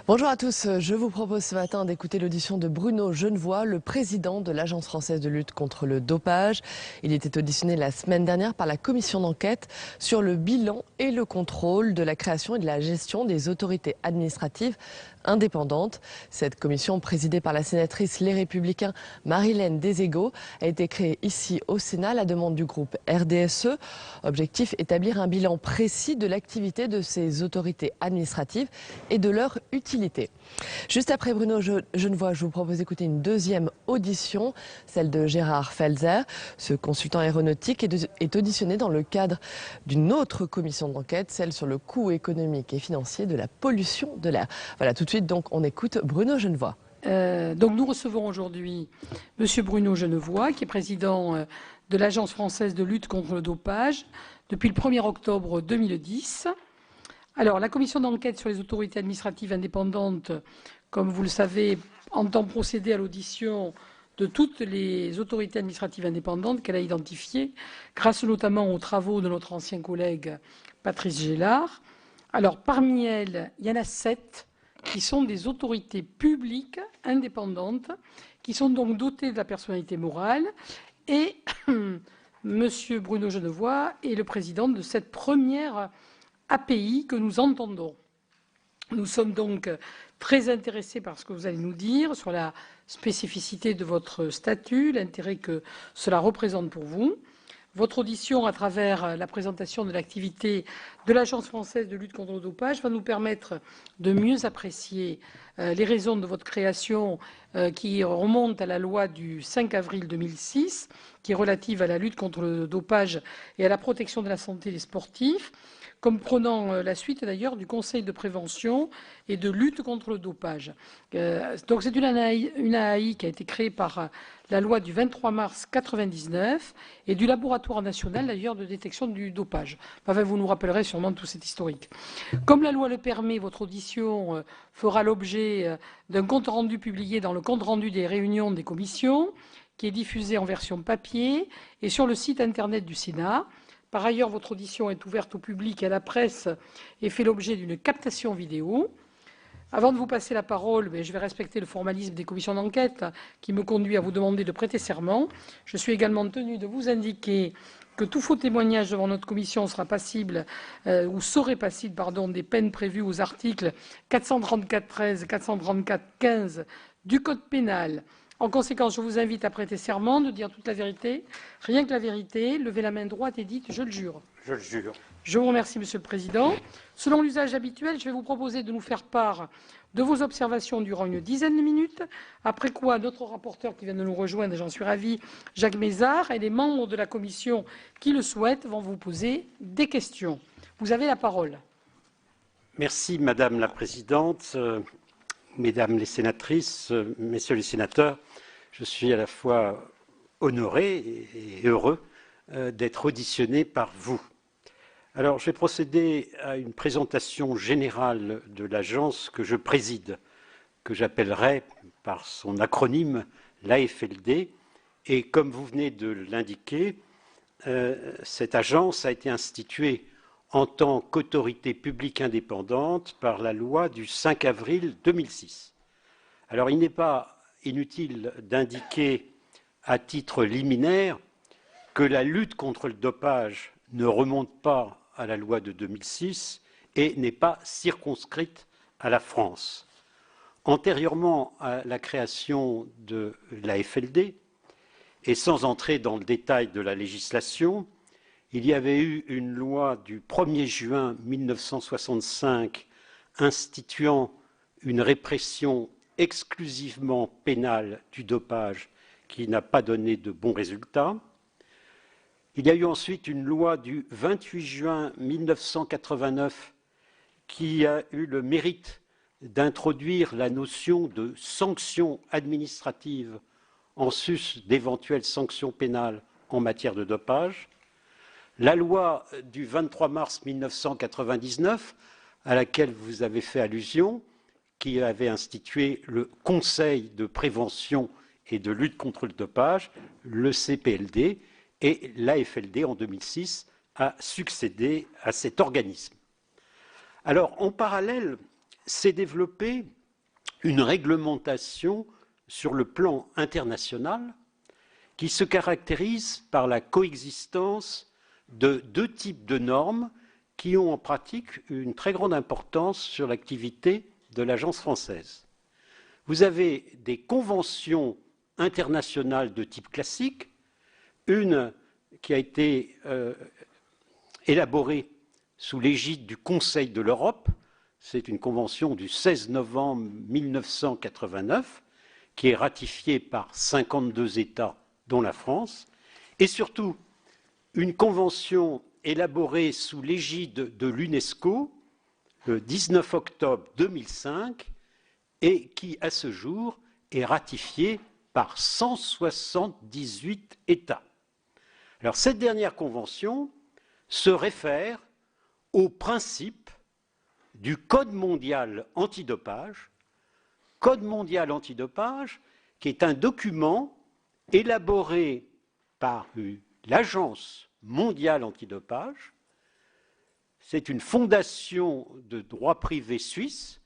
Bonjour à tous, je vous propose ce matin d'écouter l'audition de Bruno Genevoix, le président de l'Agence française de lutte contre le dopage. Il était auditionné la semaine dernière par la commission d'enquête sur le bilan et le contrôle de la création et de la gestion des autorités administratives indépendantes. Cette commission, présidée par la sénatrice Les Républicains Marie-Hélène Deségo, a été créée ici au Sénat à la demande du groupe RDSE. Objectif, établir un bilan précis de l'activité de ces autorités administratives et de leur utilité. Juste après Bruno Genevoix, je vous propose d'écouter une deuxième audition, celle de Gérard Felzer. Ce consultant aéronautique est auditionné dans le cadre d'une autre commission d'enquête, celle sur le coût économique et financier de la pollution de l'air. Voilà, tout de suite, donc, on écoute Bruno Genevoix. Donc nous recevons aujourd'hui M. Bruno Genevoix, qui est président de l'Agence française de lutte contre le dopage depuis le 1er octobre 2010. Alors, la commission d'enquête sur les autorités administratives indépendantes, comme vous le savez, entend procéder à l'audition de toutes les autorités administratives indépendantes qu'elle a identifiées, grâce notamment aux travaux de notre ancien collègue Patrice Gélard. Alors, parmi elles, il y en a 7 qui sont des autorités publiques indépendantes, qui sont donc dotées de la personnalité morale. Et M. Bruno Genevoix est le président de cette première API que nous entendons. Nous sommes donc très intéressés par ce que vous allez nous dire sur la spécificité de votre statut, l'intérêt que cela représente pour vous. Votre audition, à travers la présentation de l'activité de l'Agence française de lutte contre le dopage, va nous permettre de mieux apprécier les raisons de votre création qui remontent à la loi du 5 avril 2006, qui est relative à la lutte contre le dopage et à la protection de la santé des sportifs, comme prenant la suite d'ailleurs du Conseil de prévention et de lutte contre le dopage. Donc c'est une AAI qui a été créée par la loi du 23 mars 1999 et du Laboratoire national d'ailleurs de détection du dopage. Enfin, vous nous rappellerez sûrement tout cet historique. Comme la loi le permet, votre audition fera l'objet d'un compte-rendu publié dans le compte-rendu des réunions des commissions, qui est diffusé en version papier et sur le site internet du Sénat. Par ailleurs, votre audition est ouverte au public et à la presse et fait l'objet d'une captation vidéo. Avant de vous passer la parole, je vais respecter le formalisme des commissions d'enquête qui me conduit à vous demander de prêter serment. Je suis également tenu de vous indiquer que tout faux témoignage devant notre commission sera passible ou serait passible des peines prévues aux articles 434-13 et 434-15 du Code pénal. En conséquence, je vous invite à prêter serment, de dire toute la vérité, rien que la vérité. Levez la main droite et dites « Je le jure ». Je le jure. Je vous remercie, Monsieur le Président. Selon l'usage habituel, je vais vous proposer de nous faire part de vos observations durant une dizaine de minutes, après quoi notre rapporteur qui vient de nous rejoindre, et j'en suis ravi, Jacques Mézard, et les membres de la commission qui le souhaitent vont vous poser des questions. Vous avez la parole. Merci, Madame la Présidente, Mesdames les sénatrices, Messieurs les sénateurs. Je suis à la fois honoré et heureux d'être auditionné par vous. Alors, je vais procéder à une présentation générale de l'agence que je préside, que j'appellerai par son acronyme l'AFLD. Et comme vous venez de l'indiquer, cette agence a été instituée en tant qu'autorité publique indépendante par la loi du 5 avril 2006. Alors, il n'est pas inutile d'indiquer à titre liminaire que la lutte contre le dopage ne remonte pas à la loi de 2006 et n'est pas circonscrite à la France. Antérieurement à la création de l'AFLD, et sans entrer dans le détail de la législation, il y avait eu une loi du 1er juin 1965 instituant une répression exclusivement pénale du dopage qui n'a pas donné de bons résultats. Il y a eu ensuite une loi du 28 juin 1989 qui a eu le mérite d'introduire la notion de sanction administrative en sus d'éventuelles sanctions pénales en matière de dopage. La loi du 23 mars 1999, à laquelle vous avez fait allusion, qui avait institué le Conseil de prévention et de lutte contre le dopage, le CPLD, et l'AFLD en 2006 a succédé à cet organisme. Alors, en parallèle, s'est développée une réglementation sur le plan international qui se caractérise par la coexistence de deux types de normes qui ont en pratique une très grande importance sur l'activité de l'Agence française. Vous avez des conventions internationales de type classique, une qui a été élaborée sous l'égide du Conseil de l'Europe, c'est une convention du 16 novembre 1989, qui est ratifiée par 52 États, dont la France, et surtout une convention élaborée sous l'égide de l'UNESCO le 19 octobre 2005 et qui, à ce jour, est ratifiée par 178 États. Alors, cette dernière convention se réfère au principe du Code mondial antidopage, qui est un document élaboré par l'Agence mondiale antidopage. C'est une fondation de droit privé suisse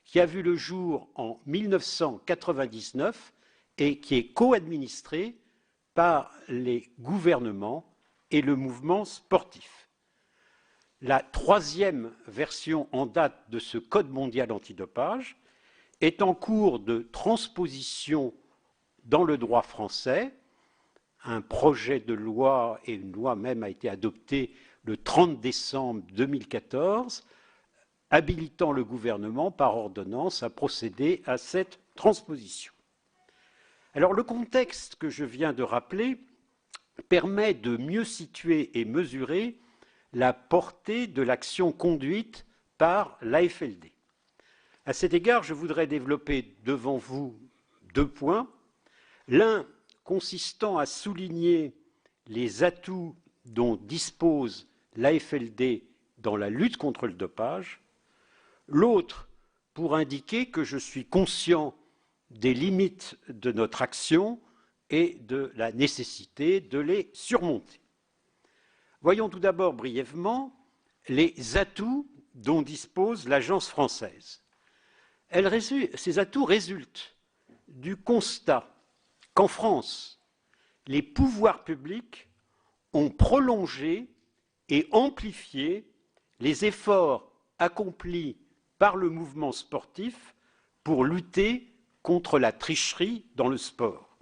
qui a vu le jour en 1999 et qui est co-administrée par les gouvernements et le mouvement sportif. La troisième version en date de ce Code mondial antidopage est en cours de transposition dans le droit français. Un projet de loi et une loi même a été adoptée le 30 décembre 2014, habilitant le gouvernement par ordonnance à procéder à cette transposition. Alors, le contexte que je viens de rappeler permet de mieux situer et mesurer la portée de l'action conduite par l'AFLD. À cet égard, je voudrais développer devant vous deux points. L'un consistant à souligner les atouts dont dispose l'AFLD dans la lutte contre le dopage, l'autre pour indiquer que je suis conscient des limites de notre action et de la nécessité de les surmonter. Voyons tout d'abord brièvement les atouts dont dispose l'Agence française. Ces atouts résultent du constat qu'en France, les pouvoirs publics ont prolongé et amplifié les efforts accomplis par le mouvement sportif pour lutter contre la tricherie dans le sport.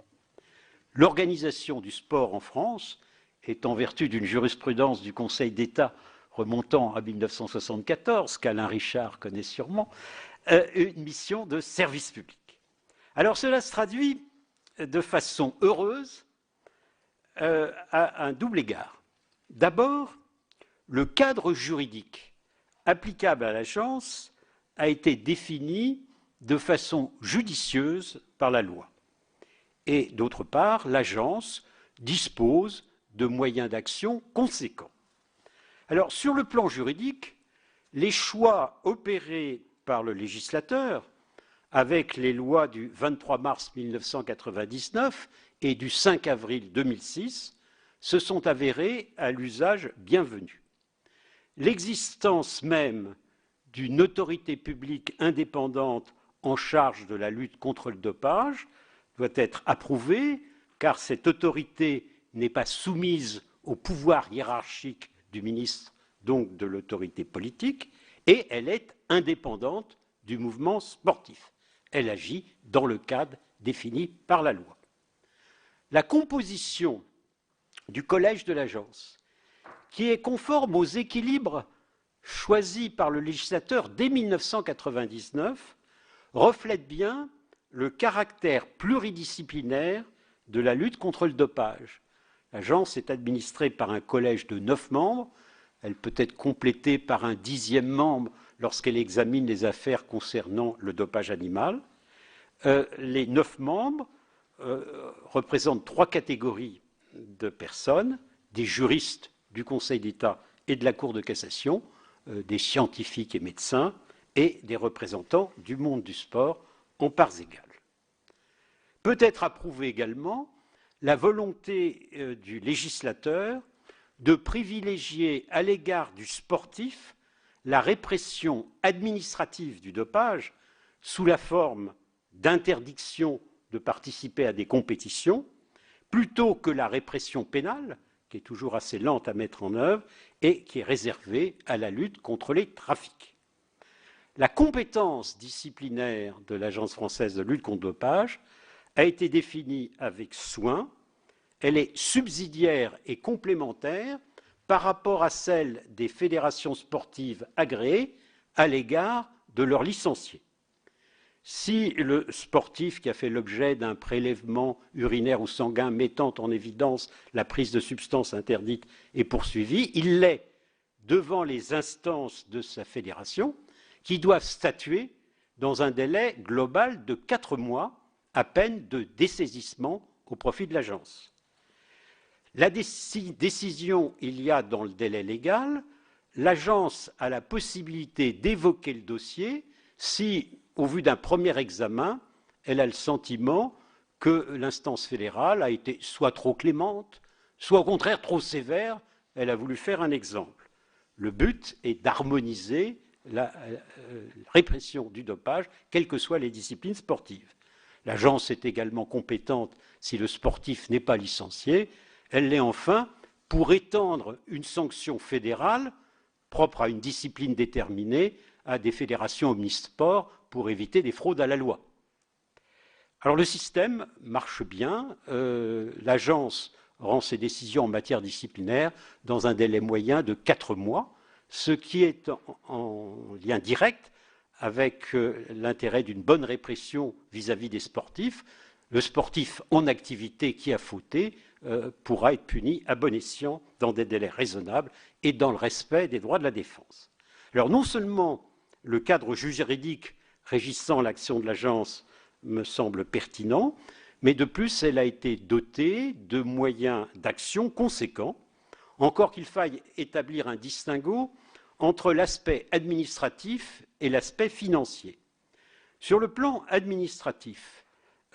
L'organisation du sport en France est, en vertu d'une jurisprudence du Conseil d'État remontant à 1974, qu'Alain Richard connaît sûrement, une mission de service public. Alors cela se traduit de façon heureuse à un double égard. D'abord, le cadre juridique applicable à l'agence a été défini de façon judicieuse par la loi. Et d'autre part, l'agence dispose de moyens d'action conséquents. Alors, sur le plan juridique, les choix opérés par le législateur avec les lois du 23 mars 1999 et du 5 avril 2006 se sont avérés à l'usage bienvenu. L'existence même d'une autorité publique indépendante en charge de la lutte contre le dopage doit être approuvée, car cette autorité n'est pas soumise au pouvoir hiérarchique du ministre, donc de l'autorité politique, et elle est indépendante du mouvement sportif. Elle agit dans le cadre défini par la loi. La composition du collège de l'agence, qui est conforme aux équilibres choisis par le législateur dès 1999, reflète bien le caractère pluridisciplinaire de la lutte contre le dopage. L'agence est administrée par un collège de 9 membres. Elle peut être complétée par un 10e membre lorsqu'elle examine les affaires concernant le dopage animal. Les 9 membres représentent 3 catégories de personnes, des juristes du Conseil d'État et de la Cour de cassation, des scientifiques et médecins, et des représentants du monde du sport en parts égales. Peut être approuvée également la volonté du législateur de privilégier à l'égard du sportif la répression administrative du dopage sous la forme d'interdiction de participer à des compétitions, plutôt que la répression pénale, qui est toujours assez lente à mettre en œuvre et qui est réservée à la lutte contre les trafics. La compétence disciplinaire de l'Agence française de lutte contre le dopage a été définie avec soin. Elle est subsidiaire et complémentaire par rapport à celle des fédérations sportives agréées à l'égard de leurs licenciés. Si le sportif qui a fait l'objet d'un prélèvement urinaire ou sanguin mettant en évidence la prise de substances interdites est poursuivi, il l'est devant les instances de sa fédération qui doivent statuer dans un délai global de 4 mois à peine de dessaisissement au profit de l'agence. La décision, il y a dans le délai légal, l'agence a la possibilité d'évoquer le dossier si, au vu d'un premier examen, elle a le sentiment que l'instance fédérale a été soit trop clémente, soit au contraire trop sévère. Elle a voulu faire un exemple. Le but est d'harmoniser la répression du dopage, quelles que soient les disciplines sportives. L'agence est également compétente si le sportif n'est pas licencié. Elle l'est enfin pour étendre une sanction fédérale propre à une discipline déterminée à des fédérations omnisports pour éviter des fraudes à la loi. Alors le système marche bien. L'agence rend ses décisions en matière disciplinaire dans un délai moyen de 4 mois, ce qui est en lien direct avec l'intérêt d'une bonne répression vis-à-vis des sportifs. Le sportif en activité qui a fauté pourra être puni à bon escient dans des délais raisonnables et dans le respect des droits de la défense. Alors non seulement le cadre juridique régissant l'action de l'agence me semble pertinent, mais de plus elle a été dotée de moyens d'action conséquents, encore qu'il faille établir un distinguo entre l'aspect administratif et l'aspect financier. Sur le plan administratif,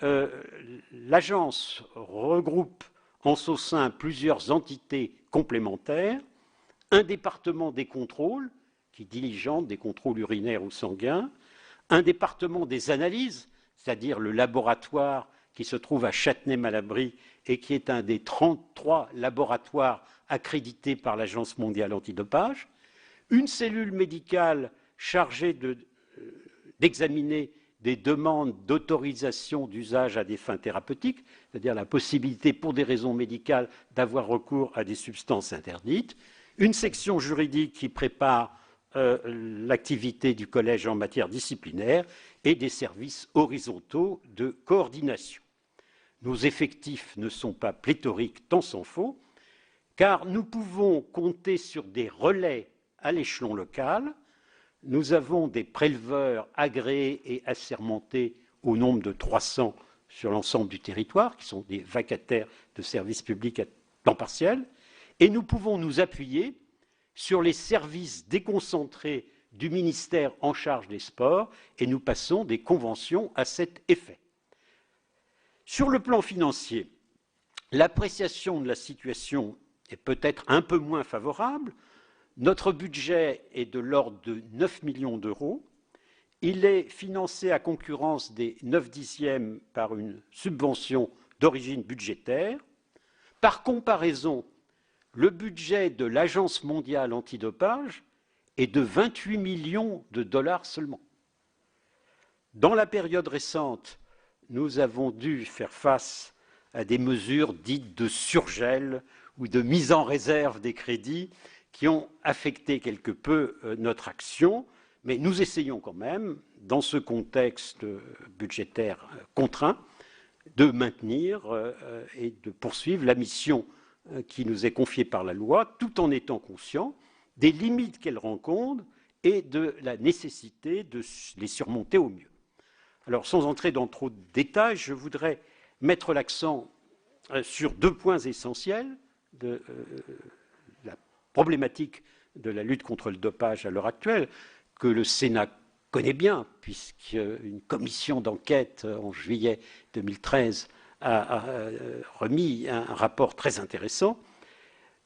l'agence regroupe en son sein plusieurs entités complémentaires, un département des contrôles, qui diligente des contrôles urinaires ou sanguins, un département des analyses, c'est-à-dire le laboratoire qui se trouve à Châtenay-Malabry et qui est un des 33 laboratoires accrédités par l'Agence mondiale antidopage, une cellule médicale chargée d'examiner des demandes d'autorisation d'usage à des fins thérapeutiques, c'est-à-dire la possibilité pour des raisons médicales d'avoir recours à des substances interdites, une section juridique qui prépare l'activité du collège en matière disciplinaire et des services horizontaux de coordination. Nos effectifs ne sont pas pléthoriques, tant s'en faut, car nous pouvons compter sur des relais à l'échelon local. Nous avons des préleveurs agréés et assermentés au nombre de 300 sur l'ensemble du territoire, qui sont des vacataires de services publics à temps partiel, et nous pouvons nous appuyer sur les services déconcentrés du ministère en charge des sports, et nous passons des conventions à cet effet. Sur le plan financier, l'appréciation de la situation est peut-être un peu moins favorable. Notre budget est de l'ordre de 9 millions d'euros. Il est financé à concurrence des 9/10 par une subvention d'origine budgétaire. Par comparaison, le budget de l'Agence mondiale antidopage est de 28 millions de dollars seulement. Dans la période récente, nous avons dû faire face à des mesures dites de surgel ou de mise en réserve des crédits qui ont affecté quelque peu notre action, mais nous essayons quand même, dans ce contexte budgétaire contraint, de maintenir et de poursuivre la mission qui nous est confiée par la loi, tout en étant conscients des limites qu'elle rencontre et de la nécessité de les surmonter au mieux. Alors, sans entrer dans trop de détails, je voudrais mettre l'accent sur 2 points essentiels de la problématique de la lutte contre le dopage à l'heure actuelle, que le Sénat connaît bien, puisqu'une commission d'enquête en juillet 2013 a remis un rapport très intéressant.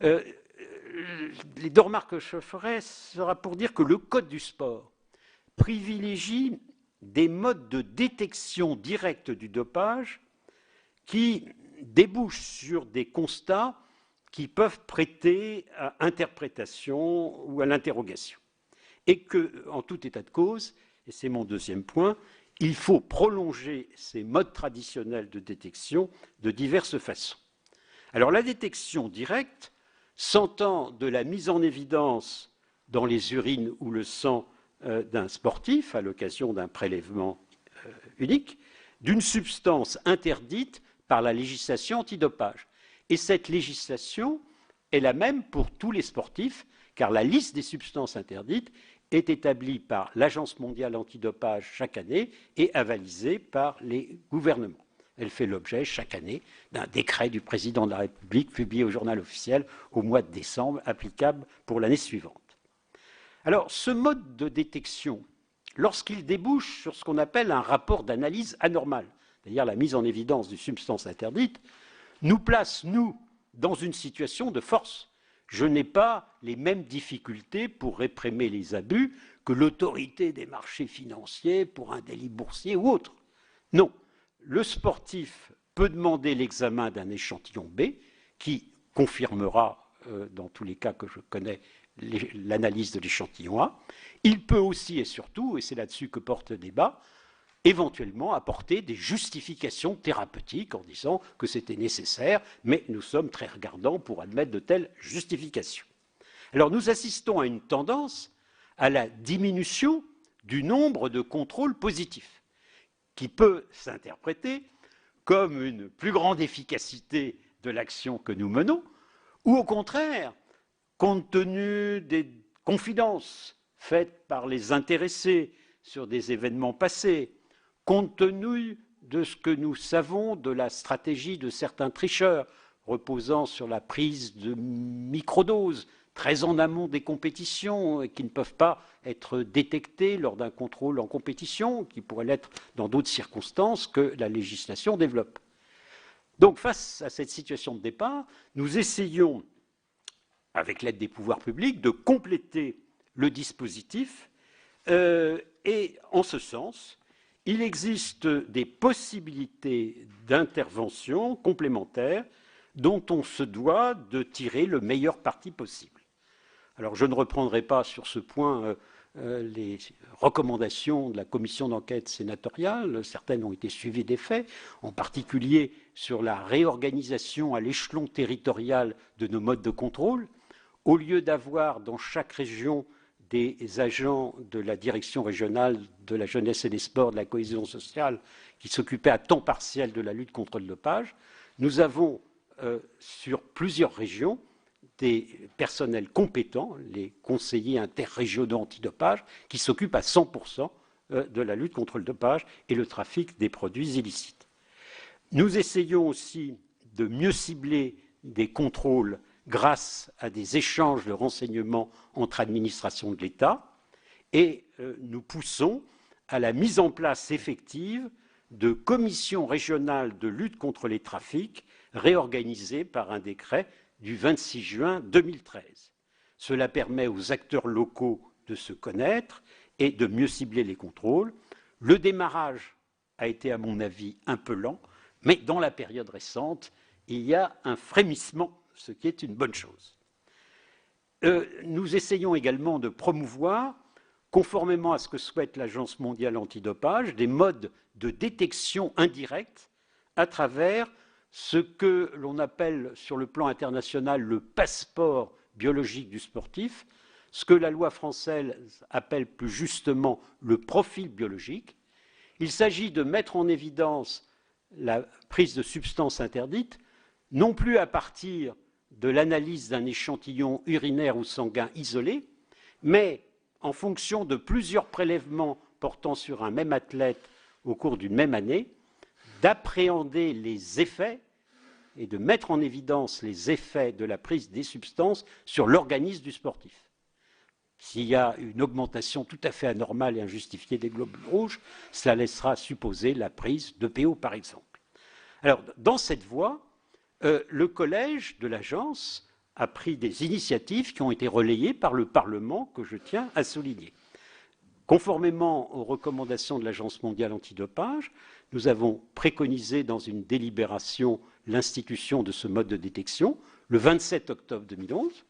Les 2 remarques que je ferai sera pour dire que le Code du sport privilégie des modes de détection directe du dopage qui débouchent sur des constats qui peuvent prêter à interprétation ou à l'interrogation. Et que, en tout état de cause, et c'est mon deuxième point, il faut prolonger ces modes traditionnels de détection de diverses façons. Alors la détection directe s'entend de la mise en évidence dans les urines ou le sang d'un sportif à l'occasion d'un prélèvement unique, d'une substance interdite par la législation antidopage. Et cette législation est la même pour tous les sportifs, car la liste des substances interdites est établie par l'Agence mondiale antidopage chaque année et avalisée par les gouvernements. Elle fait l'objet chaque année d'un décret du président de la République publié au journal officiel au mois de décembre, applicable pour l'année suivante. Alors, ce mode de détection, lorsqu'il débouche sur ce qu'on appelle un rapport d'analyse anormale, c'est-à-dire la mise en évidence d'une substance interdite, nous place, nous, dans une situation de force. Je n'ai pas les mêmes difficultés pour réprimer les abus que l'autorité des marchés financiers pour un délit boursier ou autre. Non, le sportif peut demander l'examen d'un échantillon B qui confirmera, dans tous les cas que je connais, l'analyse de l'échantillon A. Il peut aussi et surtout, et c'est là-dessus que porte le débat, éventuellement apporter des justifications thérapeutiques en disant que c'était nécessaire, mais nous sommes très regardants pour admettre de telles justifications. Alors nous assistons à une tendance à la diminution du nombre de contrôles positifs, qui peut s'interpréter comme une plus grande efficacité de l'action que nous menons, ou au contraire, compte tenu des confidences faites par les intéressés sur des événements passés, compte tenu de ce que nous savons de la stratégie de certains tricheurs reposant sur la prise de microdoses très en amont des compétitions et qui ne peuvent pas être détectés lors d'un contrôle en compétition, qui pourrait l'être dans d'autres circonstances que la législation développe. Donc face à cette situation de départ, nous essayons, avec l'aide des pouvoirs publics, de compléter le dispositif et en ce sens, il existe des possibilités d'intervention complémentaires dont on se doit de tirer le meilleur parti possible. Alors je ne reprendrai pas sur ce point les recommandations de la commission d'enquête sénatoriale, certaines ont été suivies des faits, en particulier sur la réorganisation à l'échelon territorial de nos modes de contrôle. Au lieu d'avoir dans chaque région des agents de la direction régionale de la jeunesse et des sports, de la cohésion sociale, qui s'occupaient à temps partiel de la lutte contre le dopage, nous avons sur plusieurs régions des personnels compétents, les conseillers interrégionaux antidopage, qui s'occupent à 100% de la lutte contre le dopage et le trafic des produits illicites. Nous essayons aussi de mieux cibler des contrôles grâce à des échanges de renseignements entre administrations de l'État et nous poussons à la mise en place effective de commissions régionales de lutte contre les trafics réorganisées par un décret du 26 juin 2013. Cela permet aux acteurs locaux de se connaître et de mieux cibler les contrôles. Le démarrage a été, à mon avis, un peu lent, mais dans la période récente, il y a un frémissement, ce qui est une bonne chose. Nous essayons également de promouvoir, conformément à ce que souhaite l'Agence mondiale antidopage, des modes de détection indirecte à travers ce que l'on appelle sur le plan international le passeport biologique du sportif, ce que la loi française appelle plus justement le profil biologique. Il s'agit de mettre en évidence la prise de substances interdites, non plus à partir de l'analyse d'un échantillon urinaire ou sanguin isolé, mais en fonction de plusieurs prélèvements portant sur un même athlète au cours d'une même année, d'appréhender les effets et de mettre en évidence les effets de la prise des substances sur l'organisme du sportif. S'il y a une augmentation tout à fait anormale et injustifiée des globules rouges, cela laissera supposer la prise d'EPO, par exemple. Alors, dans cette voie, le collège de l'agence a pris des initiatives qui ont été relayées par le Parlement, que je tiens à souligner. Conformément aux recommandations de l'Agence mondiale antidopage, nous avons préconisé dans une délibération l'institution de ce mode de détection le 27 octobre 2011.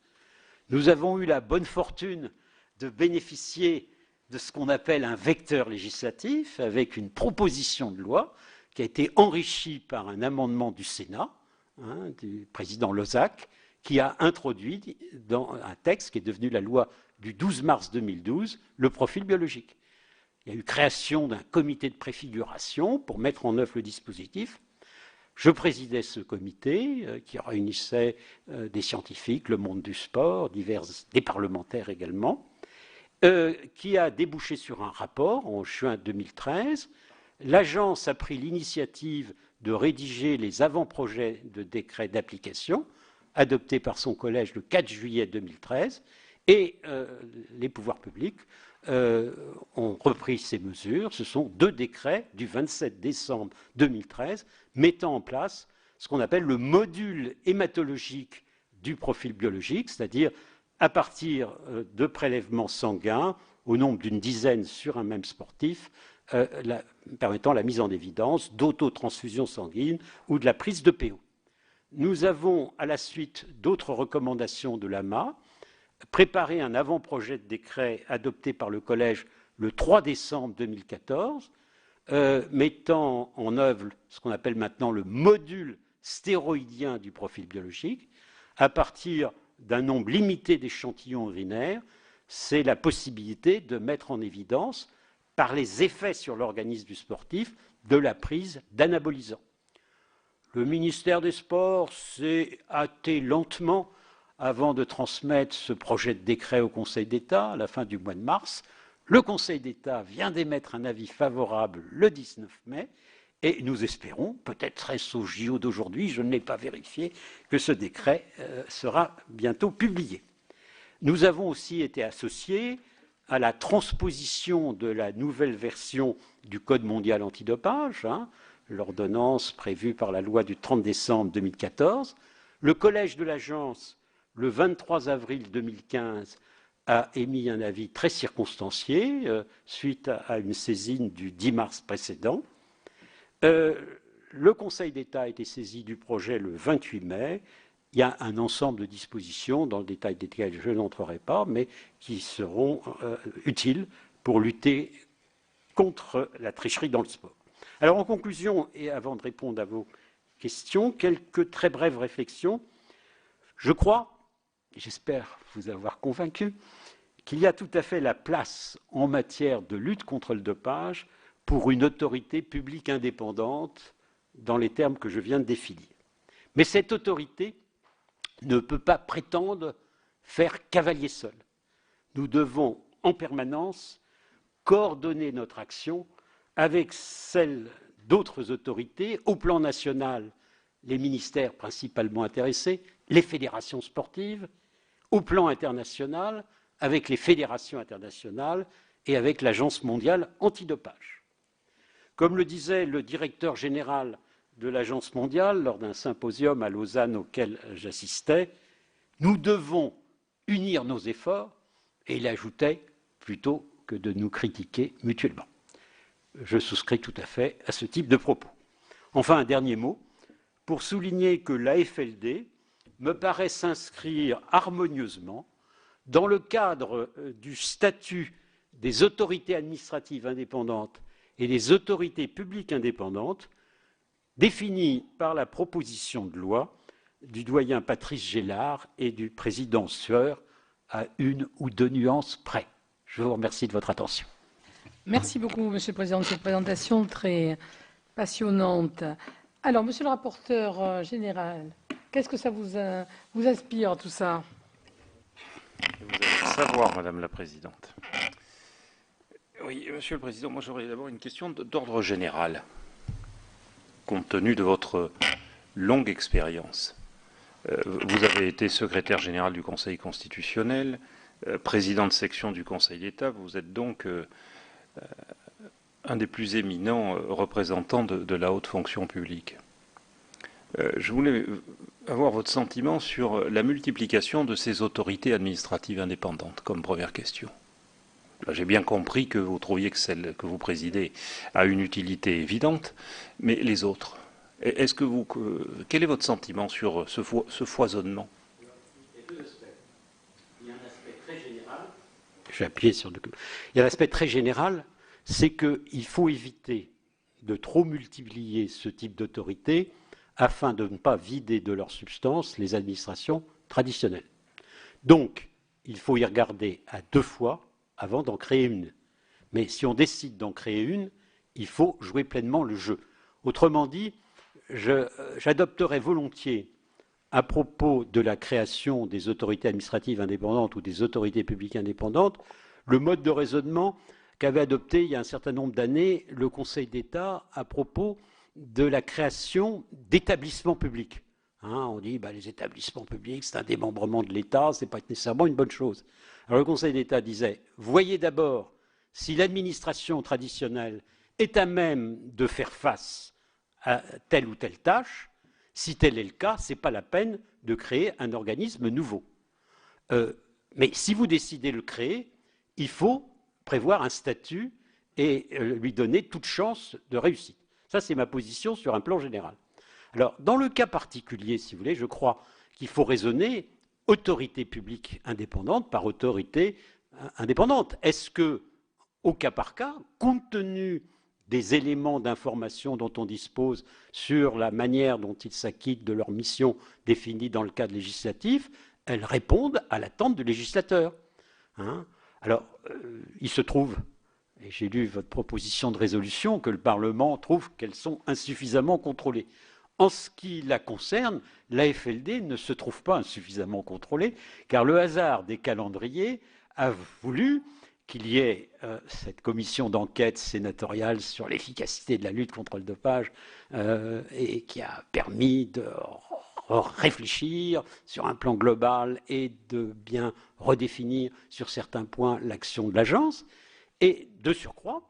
Nous avons eu la bonne fortune de bénéficier de ce qu'on appelle un vecteur législatif avec une proposition de loi qui a été enrichie par un amendement du Sénat, du président Lozach, qui a introduit dans un texte qui est devenu la loi du 12 mars 2012, le profil biologique. Il y a eu création d'un comité de préfiguration pour mettre en œuvre le dispositif. Je présidais ce comité qui réunissait des scientifiques, le monde du sport, des parlementaires également, qui a débouché sur un rapport en juin 2013. L'agence a pris l'initiative de rédiger les avant-projets de décret d'application adoptés par son collège le 4 juillet 2013 et les pouvoirs publics ont repris ces mesures. Ce sont 2 décrets du 27 décembre 2013 mettant en place ce qu'on appelle le module hématologique du profil biologique, c'est-à-dire à partir de prélèvements sanguins au nombre d'une dizaine sur un même sportif, permettant la mise en évidence d'autotransfusion sanguine ou de la prise de PO. Nous avons, à la suite d'autres recommandations de l'AMA, préparé un avant-projet de décret adopté par le Collège le 3 décembre 2014, mettant en œuvre ce qu'on appelle maintenant le module stéroïdien du profil biologique. À partir d'un nombre limité d'échantillons urinaires, c'est la possibilité de mettre en évidence, par les effets sur l'organisme du sportif, de la prise d'anabolisants. Le ministère des Sports s'est hâté lentement avant de transmettre ce projet de décret au Conseil d'État à la fin du mois de mars. Le Conseil d'État vient d'émettre un avis favorable le 19 mai et nous espérons, peut-être serait-ce au JO d'aujourd'hui, je ne l'ai pas vérifié, que ce décret sera bientôt publié. Nous avons aussi été associés à la transposition de la nouvelle version du Code mondial antidopage, l'ordonnance prévue par la loi du 30 décembre 2014. Le collège de l'agence, le 23 avril 2015, a émis un avis très circonstancié suite à une saisine du 10 mars précédent. Le Conseil d'État a été saisi du projet le 28 mai. Il y a un ensemble de dispositions, dans le détail desquelles je n'entrerai pas, mais qui seront utiles pour lutter contre la tricherie dans le sport. Alors, en conclusion, et avant de répondre à vos questions, quelques très brèves réflexions. Je crois, et j'espère vous avoir convaincu, qu'il y a tout à fait la place en matière de lutte contre le dopage pour une autorité publique indépendante dans les termes que je viens de définir. Mais cette autorité ne peut pas prétendre faire cavalier seul. Nous devons en permanence coordonner notre action avec celle d'autres autorités, au plan national, les ministères principalement intéressés, les fédérations sportives, au plan international, avec les fédérations internationales et avec l'Agence mondiale antidopage. Comme le disait le directeur général de l'Agence mondiale lors d'un symposium à Lausanne auquel j'assistais, nous devons unir nos efforts, et il ajoutait, plutôt que de nous critiquer mutuellement. Je souscris tout à fait à ce type de propos. Enfin, un dernier mot, pour souligner que l'AFLD me paraît s'inscrire harmonieusement dans le cadre du statut des autorités administratives indépendantes et des autorités publiques indépendantes défini par la proposition de loi du doyen Patrice Gélard et du président Sueur à 1 ou 2 nuances près. Je vous remercie de votre attention. Merci beaucoup, Monsieur le Président, de cette présentation très passionnante. Alors, Monsieur le rapporteur général, qu'est-ce que ça vous inspire, tout ça? Vous allez le savoir, Madame la Présidente. Oui, Monsieur le Président, moi j'aurais d'abord une question d'ordre général, compte tenu de votre longue expérience. Vous avez été secrétaire général du Conseil constitutionnel, président de section du Conseil d'État, vous êtes donc un des plus éminents représentants de la haute fonction publique. Je voulais avoir votre sentiment sur la multiplication de ces autorités administratives indépendantes, comme première question. J'ai bien compris que vous trouviez que celle que vous présidez a une utilité évidente, mais les autres, quel est votre sentiment sur ce foisonnement? Il y a un aspect très général. Je vais appuyer sur le. Il y a l'aspect très général, c'est qu'il faut éviter de trop multiplier ce type d'autorité afin de ne pas vider de leur substance les administrations traditionnelles. Donc, il faut y regarder à 2 fois avant d'en créer une. Mais si on décide d'en créer une, il faut jouer pleinement le jeu. Autrement dit, j'adopterais volontiers, à propos de la création des autorités administratives indépendantes ou des autorités publiques indépendantes, le mode de raisonnement qu'avait adopté il y a un certain nombre d'années le Conseil d'État à propos de la création d'établissements publics. On dit les établissements publics, c'est un démembrement de l'État, ce n'est pas nécessairement une bonne chose. Alors le Conseil d'État disait, voyez d'abord si l'administration traditionnelle est à même de faire face à telle ou telle tâche. Si tel est le cas, ce n'est pas la peine de créer un organisme nouveau. Mais si vous décidez de le créer, il faut prévoir un statut et lui donner toute chance de réussite. Ça, c'est ma position sur un plan général. Alors, dans le cas particulier, si vous voulez, je crois qu'il faut raisonner autorité publique indépendante par autorité indépendante. Est-ce que, au cas par cas, compte tenu des éléments d'information dont on dispose sur la manière dont ils s'acquittent de leur mission définie dans le cadre législatif, elles répondent à l'attente du législateur. Alors, il se trouve, et j'ai lu votre proposition de résolution, que le Parlement trouve qu'elles sont insuffisamment contrôlées. En ce qui la concerne, l'AFLD ne se trouve pas insuffisamment contrôlée, car le hasard des calendriers a voulu qu'il y ait cette commission d'enquête sénatoriale sur l'efficacité de la lutte contre le dopage et qui a permis de réfléchir sur un plan global et de bien redéfinir sur certains points l'action de l'agence. Et de surcroît,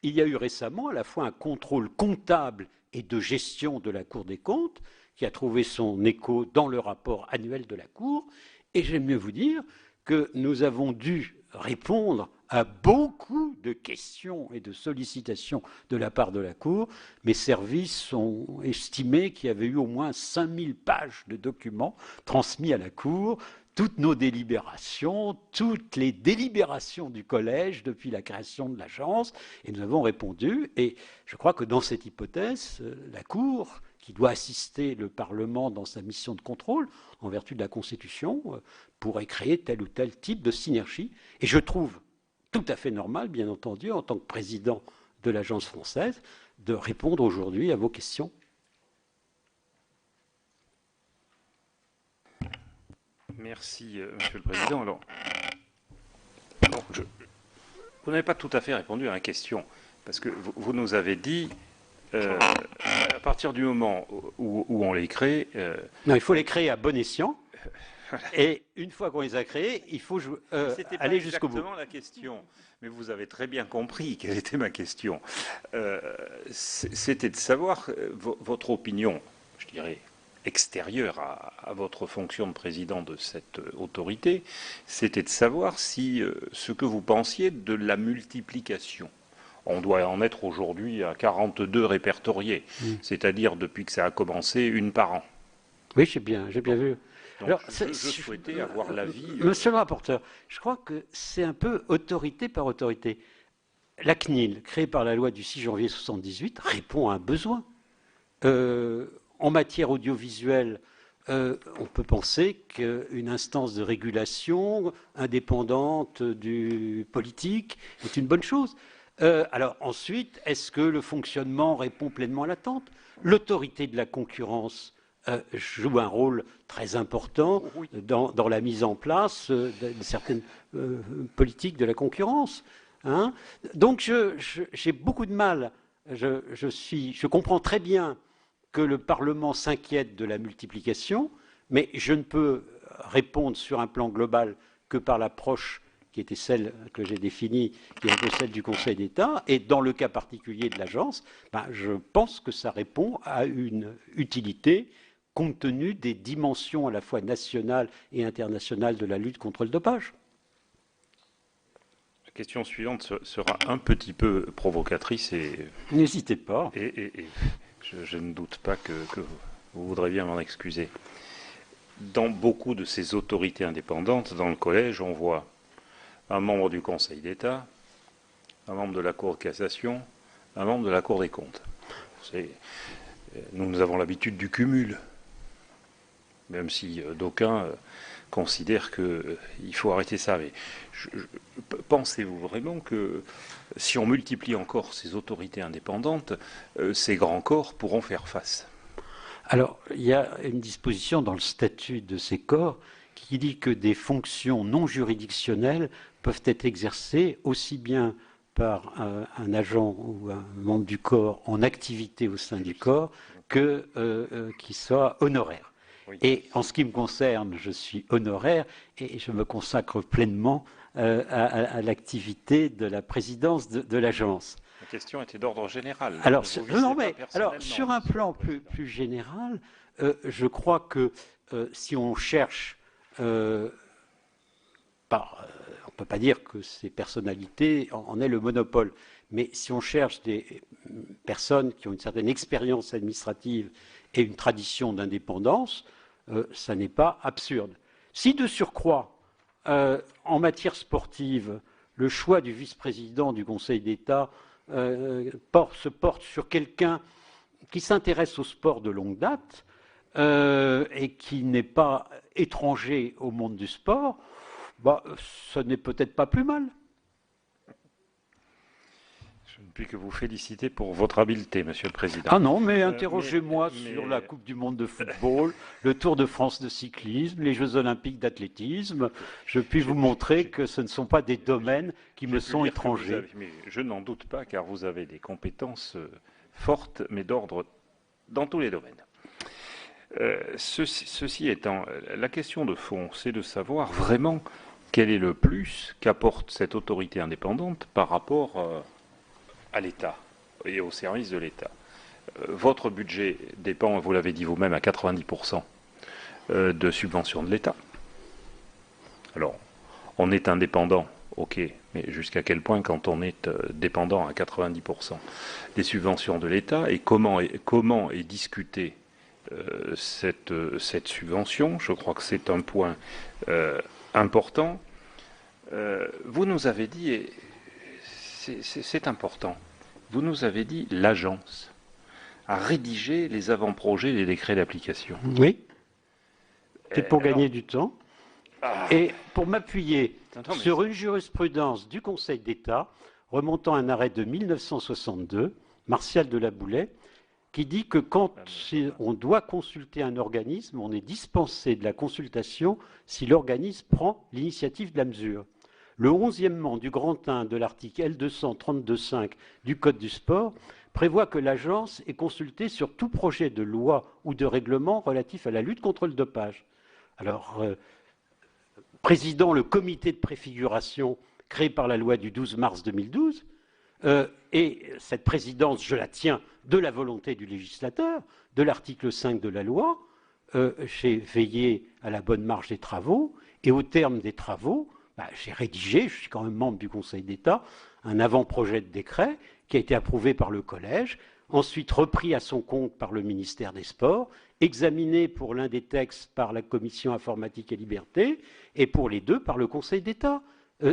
il y a eu récemment à la fois un contrôle comptable et de gestion de la Cour des comptes qui a trouvé son écho dans le rapport annuel de la Cour. Et j'aime mieux vous dire que nous avons dû répondre à beaucoup de questions et de sollicitations de la part de la Cour. Mes services ont estimé qu'il y avait eu au moins 5000 pages de documents transmis à la Cour, toutes nos délibérations, toutes les délibérations du collège depuis la création de l'agence, et nous avons répondu. Et je crois que dans cette hypothèse, la Cour, qui doit assister le Parlement dans sa mission de contrôle, en vertu de la Constitution, pourrait créer tel ou tel type de synergie. Et je trouve tout à fait normal, bien entendu, en tant que président de l'agence française, de répondre aujourd'hui à vos questions. Merci, Monsieur le Président. Alors, vous n'avez pas tout à fait répondu à la question, parce que vous nous avez dit, à partir du moment où on les crée... Non, il faut les créer à bon escient. Et une fois qu'on les a créés, il faut aller jusqu'au bout. C'était exactement la question, mais vous avez très bien compris quelle était ma question. C'était de savoir votre opinion, je dirais, extérieure à votre fonction de président de cette autorité, c'était de savoir si ce que vous pensiez de la multiplication. On doit en être aujourd'hui à 42 répertoriés, c'est-à-dire depuis que ça a commencé, une par an. Oui, j'ai bien vu. Donc, alors, je souhaitais avoir l'avis... Monsieur le rapporteur, je crois que c'est un peu autorité par autorité. La CNIL, créée par la loi du 6 janvier 1978, répond à un besoin. En matière audiovisuelle, on peut penser qu'une instance de régulation indépendante du politique est une bonne chose. Alors ensuite, est-ce que le fonctionnement répond pleinement à l'attente? L'autorité de la concurrence joue un rôle très important dans la mise en place de certaines politiques de la concurrence. Donc j'ai beaucoup de mal. Je comprends très bien que le Parlement s'inquiète de la multiplication, mais je ne peux répondre sur un plan global que par l'approche qui était celle que j'ai définie, qui est un peu celle du Conseil d'État. Et dans le cas particulier de l'agence, je pense que ça répond à une utilité compte tenu des dimensions à la fois nationales et internationales de la lutte contre le dopage. La question suivante sera un petit peu provocatrice et... N'hésitez pas. Et je ne doute pas que vous voudrez bien m'en excuser. Dans beaucoup de ces autorités indépendantes, dans le collège, on voit un membre du Conseil d'État, un membre de la Cour de cassation, un membre de la Cour des comptes. Nous avons l'habitude du cumul, même si d'aucuns considèrent qu'il faut arrêter ça. Mais pensez-vous vraiment que si on multiplie encore ces autorités indépendantes, ces grands corps pourront faire face? Alors, il y a une disposition dans le statut de ces corps qui dit que des fonctions non juridictionnelles peuvent être exercées aussi bien par un agent ou un membre du corps en activité au sein du corps que qui soit honoraire. Oui. Et en ce qui me concerne, je suis honoraire et je me consacre pleinement à l'activité de la présidence de l'agence. La question était d'ordre général. Alors, sur un plan plus général, je crois que si on cherche, on ne peut pas dire que ces personnalités en aient le monopole, mais si on cherche des personnes qui ont une certaine expérience administrative et une tradition d'indépendance, ça n'est pas absurde. Si de surcroît, en matière sportive, le choix du vice-président du Conseil d'État se porte sur quelqu'un qui s'intéresse au sport de longue date et qui n'est pas étranger au monde du sport, ce n'est peut-être pas plus mal. Je ne puis que vous féliciter pour votre habileté, Monsieur le Président. Ah non, mais interrogez-moi sur la Coupe du Monde de football, le Tour de France de cyclisme, les Jeux olympiques d'athlétisme. Je puis vous montrer que ce ne sont pas des domaines qui me sont étrangers. Mais je n'en doute pas, car vous avez des compétences fortes, mais d'ordre dans tous les domaines. Ceci étant, la question de fond, c'est de savoir vraiment quel est le plus qu'apporte cette autorité indépendante par rapport à l'État et au service de l'État. Votre budget dépend, vous l'avez dit vous-même, à 90% de subventions de l'État. Alors, on est indépendant, ok, mais jusqu'à quel point quand on est dépendant à 90% des subventions de l'État et comment est discutée cette subvention? Je crois que c'est un point important. Vous nous avez dit, et c'est important, vous nous avez dit l'agence a rédigé les avant-projets des décrets d'application. Oui, c'est pour gagner du temps. Et pour m'appuyer sur une jurisprudence du Conseil d'État remontant à un arrêt de 1962, Martial de la Boulay, qui dit que quand on doit consulter un organisme, on est dispensé de la consultation si l'organisme prend l'initiative de la mesure. Le 11e du grand 1 de l'article L232.5 du Code du sport prévoit que l'agence est consultée sur tout projet de loi ou de règlement relatif à la lutte contre le dopage. Alors, président le comité de préfiguration créé par la loi du 12 mars 2012, et cette présidence, je la tiens de la volonté du législateur, de l'article 5 de la loi, j'ai veillé à la bonne marche des travaux, et au terme des travaux, j'ai rédigé, je suis quand même membre du Conseil d'État, un avant-projet de décret qui a été approuvé par le Collège, ensuite repris à son compte par le ministère des Sports, examiné pour l'un des textes par la Commission informatique et liberté, et pour les deux par le Conseil d'État.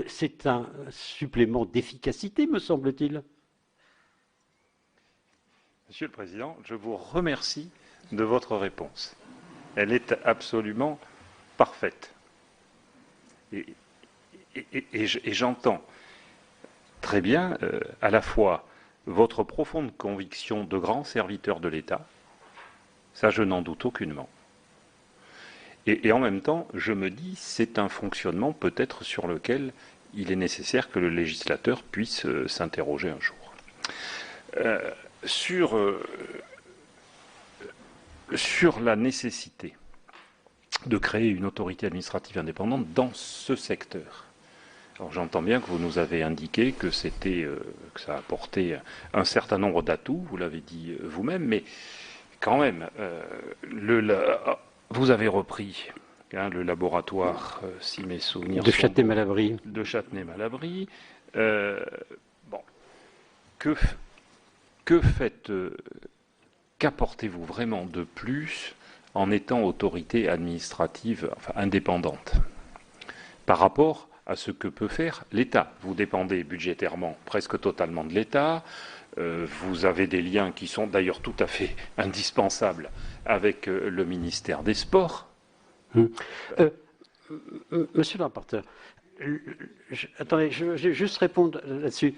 C'est un supplément d'efficacité, me semble-t-il. Monsieur le Président, je vous remercie de votre réponse. Elle est absolument parfaite. Et j'entends très bien à la fois votre profonde conviction de grand serviteur de l'État, ça je n'en doute aucunement, et en même temps je me dis c'est un fonctionnement peut-être sur lequel il est nécessaire que le législateur puisse s'interroger un jour. Sur la nécessité de créer une autorité administrative indépendante dans ce secteur. Alors j'entends bien que vous nous avez indiqué que que ça apportait un certain nombre d'atouts, vous l'avez dit vous-même, mais quand même, vous avez repris le laboratoire, si mes souvenirs de Châtenay-Malabry. De Châtenay-Malabry. Bon, qu'apportez-vous vraiment de plus en étant autorité administrative indépendante par rapport à ce que peut faire l'État? Vous dépendez budgétairement presque totalement de l'État. Vous avez des liens qui sont d'ailleurs tout à fait indispensables avec le ministère des Sports. Monsieur le rapporteur, attendez, je vais juste répondre là-dessus.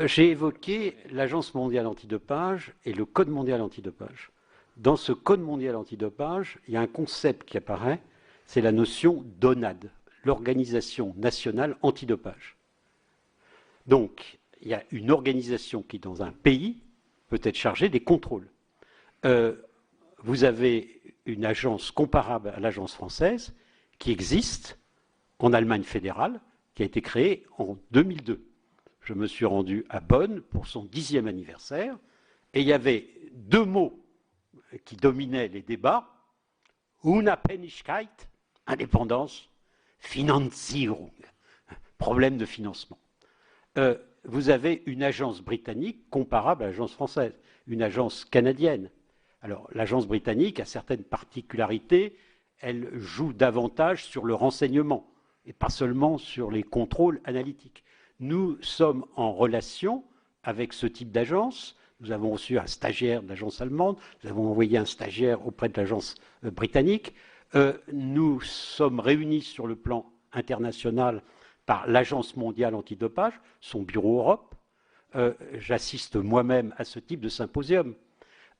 J'ai évoqué l'Agence mondiale antidopage et le Code mondial antidopage. Dans ce Code mondial antidopage, il y a un concept qui apparaît, c'est la notion d'ONAD, l'Organisation nationale antidopage. Donc, il y a une organisation qui, dans un pays, peut être chargée des contrôles. Vous avez une agence comparable à l'agence française qui existe en Allemagne fédérale, qui a été créée en 2002. Je me suis rendu à Bonn pour son 10e anniversaire, et il y avait 2 mots qui dominaient les débats: Unabhängigkeit, indépendance, Finanzierung, problème de financement. Vous avez une agence britannique comparable à l'agence française, une agence canadienne. Alors, l'agence britannique a certaines particularités, elle joue davantage sur le renseignement, et pas seulement sur les contrôles analytiques. Nous sommes en relation avec ce type d'agence. Nous avons reçu un stagiaire de l'agence allemande, nous avons envoyé un stagiaire auprès de l'agence britannique. Nous sommes réunis sur le plan international par l'Agence mondiale antidopage, son bureau Europe. J'assiste moi-même à ce type de symposium.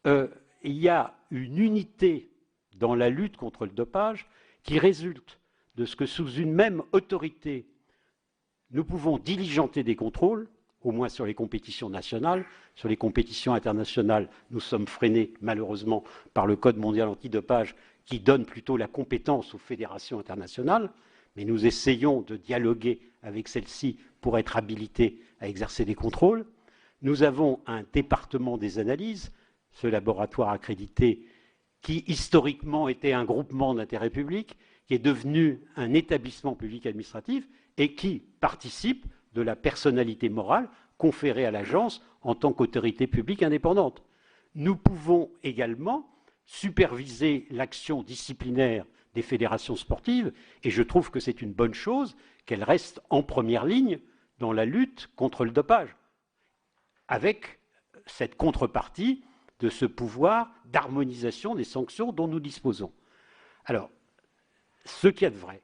Il y a une unité dans la lutte contre le dopage qui résulte de ce que sous une même autorité, nous pouvons diligenter des contrôles, au moins sur les compétitions nationales. Sur les compétitions internationales, nous sommes freinés malheureusement par le Code mondial antidopage qui donne plutôt la compétence aux fédérations internationales, mais nous essayons de dialoguer avec celles-ci pour être habilités à exercer des contrôles. Nous avons un département des analyses, ce laboratoire accrédité qui historiquement était un groupement d'intérêt public, qui est devenu un établissement public administratif et qui participe de la personnalité morale conférée à l'agence en tant qu'autorité publique indépendante. Nous pouvons également superviser l'action disciplinaire des fédérations sportives, et je trouve que c'est une bonne chose qu'elles restent en première ligne dans la lutte contre le dopage, avec cette contrepartie de ce pouvoir d'harmonisation des sanctions dont nous disposons. Alors, ce qu'il y a de vrai,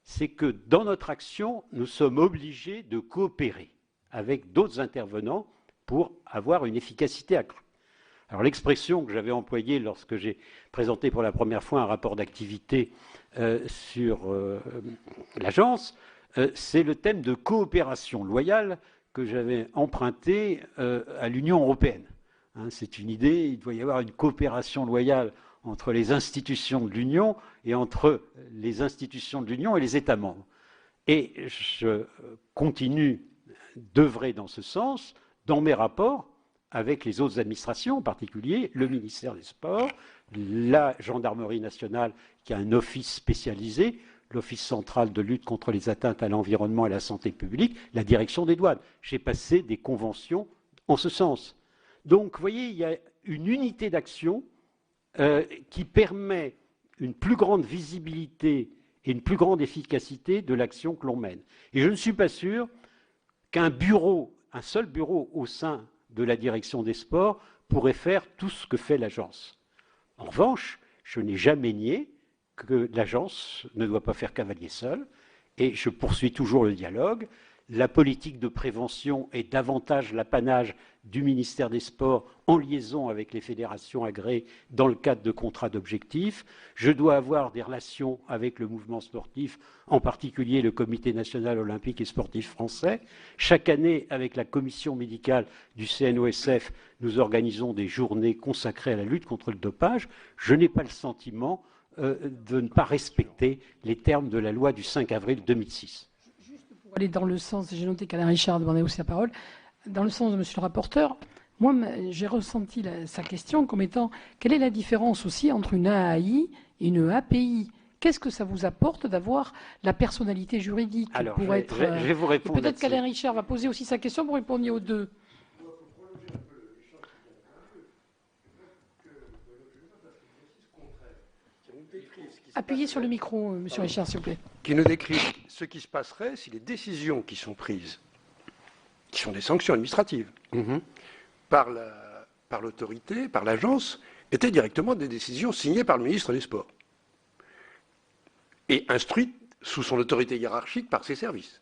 c'est que dans notre action, nous sommes obligés de coopérer avec d'autres intervenants pour avoir une efficacité accrue. Alors l'expression que j'avais employée lorsque j'ai présenté pour la première fois un rapport d'activité sur l'agence, c'est le thème de coopération loyale que j'avais emprunté à l'Union européenne. Hein, c'est une idée, il doit y avoir une coopération loyale entre les institutions de l'Union et entre les institutions de l'Union et les États membres. Et je continue d'œuvrer dans ce sens dans mes rapports avec les autres administrations, en particulier le ministère des Sports, la Gendarmerie nationale qui a un office spécialisé, l'Office central de lutte contre les atteintes à l'environnement et à la santé publique, la direction des douanes. J'ai passé des conventions en ce sens. Donc, vous voyez, il y a une unité d'action qui permet une plus grande visibilité et une plus grande efficacité de l'action que l'on mène. Et je ne suis pas sûr qu'un bureau, un seul bureau au sein de la direction des sports pourrait faire tout ce que fait l'agence. En revanche, je n'ai jamais nié que l'agence ne doit pas faire cavalier seul, et je poursuis toujours le dialogue. La politique de prévention est davantage l'apanage du ministère des Sports en liaison avec les fédérations agréées dans le cadre de contrats d'objectifs. Je dois avoir des relations avec le mouvement sportif, en particulier le Comité national olympique et sportif français. Chaque année, avec la commission médicale du CNOSF, nous organisons des journées consacrées à la lutte contre le dopage. Je n'ai pas le sentiment de ne pas respecter les termes de la loi du 5 avril 2006. Pour aller dans le sens, j'ai noté qu'Alain Richard demandait aussi la parole, dans le sens de monsieur le rapporteur, moi j'ai ressenti sa question comme étant quelle est la différence aussi entre une AAI et une API? qu'est-ce que ça vous apporte d'avoir la personnalité juridique Alors, pour être... je vais vous répondre. Peut-être qu'Alain Richard va poser aussi sa question pour répondre aux deux. Appuyez sur le micro, Monsieur Richard, s'il vous plaît. Qui nous décrit ce qui se passerait si les décisions qui sont prises, qui sont des sanctions administratives, par l'autorité, par l'agence, étaient directement des décisions signées par le ministre des Sports et instruites sous son autorité hiérarchique par ses services.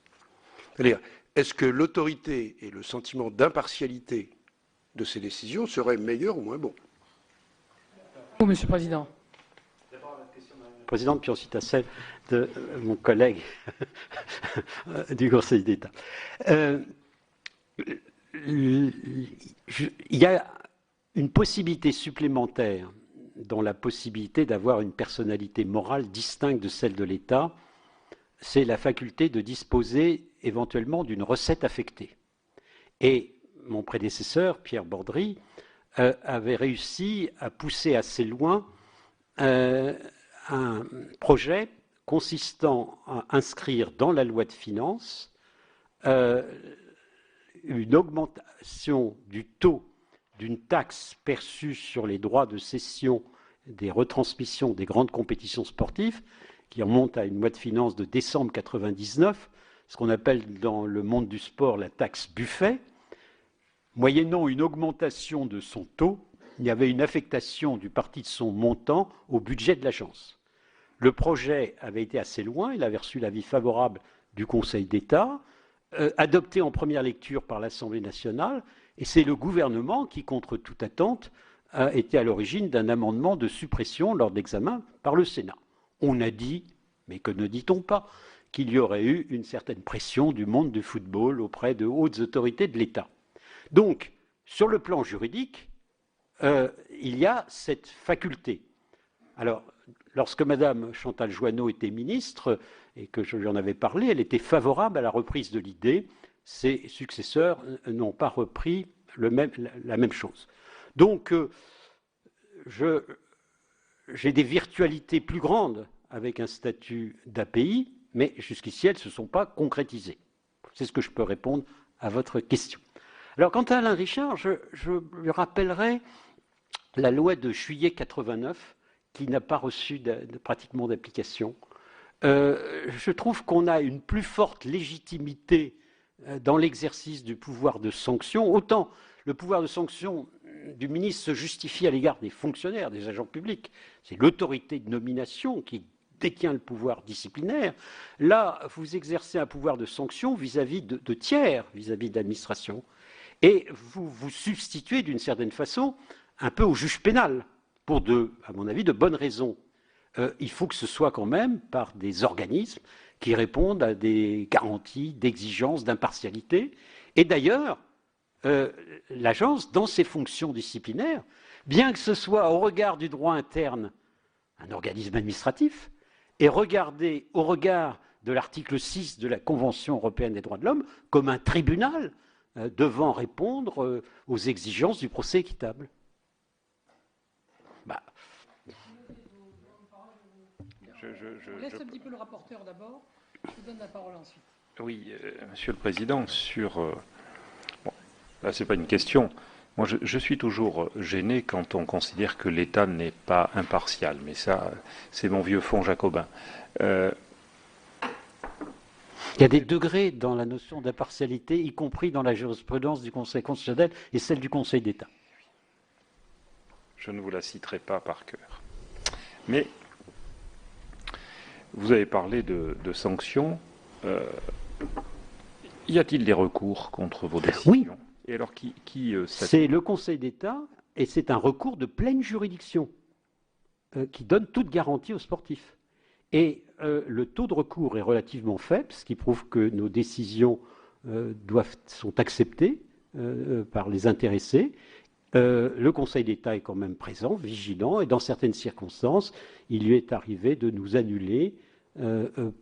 C'est-à-dire, est-ce que l'autorité et le sentiment d'impartialité de ces décisions seraient meilleurs ou moins bons? Oh, Monsieur le Président. Présidente, puis ensuite à celle de mon collègue du Conseil d'État. Il y a une possibilité supplémentaire dans la possibilité d'avoir une personnalité morale distincte de celle de l'État, c'est la faculté de disposer éventuellement d'une recette affectée. Et mon prédécesseur, Pierre Bordry, avait réussi à pousser assez loin un projet consistant à inscrire dans la loi de finances une augmentation du taux d'une taxe perçue sur les droits de cession des retransmissions des grandes compétitions sportives, qui remonte à une loi de finances de décembre 1999, ce qu'on appelle dans le monde du sport la taxe Buffet. Moyennant une augmentation de son taux, il y avait une affectation du parti de son montant au budget de l'agence. Le projet avait été assez loin, il avait reçu l'avis favorable du Conseil d'État, adopté en première lecture par l'Assemblée nationale, et c'est le gouvernement qui, contre toute attente, a été à l'origine d'un amendement de suppression lors de l'examen par le Sénat. On a dit, mais que ne dit-on pas, qu'il y aurait eu une certaine pression du monde du football auprès de hautes autorités de l'État. Donc, sur le plan juridique, il y a cette faculté. Alors, lorsque Mme Chantal Joanneau était ministre, et que je lui en avais parlé, elle était favorable à la reprise de l'idée. Ses successeurs n'ont pas repris la même chose. Donc, j'ai des virtualités plus grandes avec un statut d'API, mais jusqu'ici, elles ne se sont pas concrétisées. C'est ce que je peux répondre à votre question. Alors, quant à Alain Richard, je lui rappellerai la loi de juillet 89, qui n'a pas reçu pratiquement d'application. Je trouve qu'on a une plus forte légitimité dans l'exercice du pouvoir de sanction. Autant le pouvoir de sanction du ministre se justifie à l'égard des fonctionnaires, des agents publics. C'est l'autorité de nomination qui détient le pouvoir disciplinaire. Là, vous exercez un pouvoir de sanction vis-à-vis de tiers, vis-à-vis de l'administration. Et vous vous substituez d'une certaine façon un peu au juge pénal, pour à mon avis, de bonnes raisons. Il faut que ce soit quand même par des organismes qui répondent à des garanties d'exigence, d'impartialité. Et d'ailleurs, l'agence, dans ses fonctions disciplinaires, bien que ce soit au regard du droit interne un organisme administratif, est regardé au regard de l'article 6 de la Convention européenne des droits de l'homme comme un tribunal devant répondre aux exigences du procès équitable. On laisse un petit peu le rapporteur d'abord, je vous donne la parole ensuite. Oui, Monsieur le Président, là, ce n'est pas une question. Moi, je suis toujours gêné quand on considère que l'État n'est pas impartial, mais ça, c'est mon vieux fond jacobin. Il y a des degrés dans la notion d'impartialité, y compris dans la jurisprudence du Conseil constitutionnel et celle du Conseil d'État. Je ne vous la citerai pas par cœur. Mais vous avez parlé de sanctions. Y a-t-il des recours contre vos décisions? Oui. Et alors, c'est le Conseil d'État, et c'est un recours de pleine juridiction qui donne toute garantie aux sportifs. Et le taux de recours est relativement faible, ce qui prouve que nos décisions sont acceptées par les intéressés. Le Conseil d'État est quand même présent, vigilant, et dans certaines circonstances, il lui est arrivé de nous annuler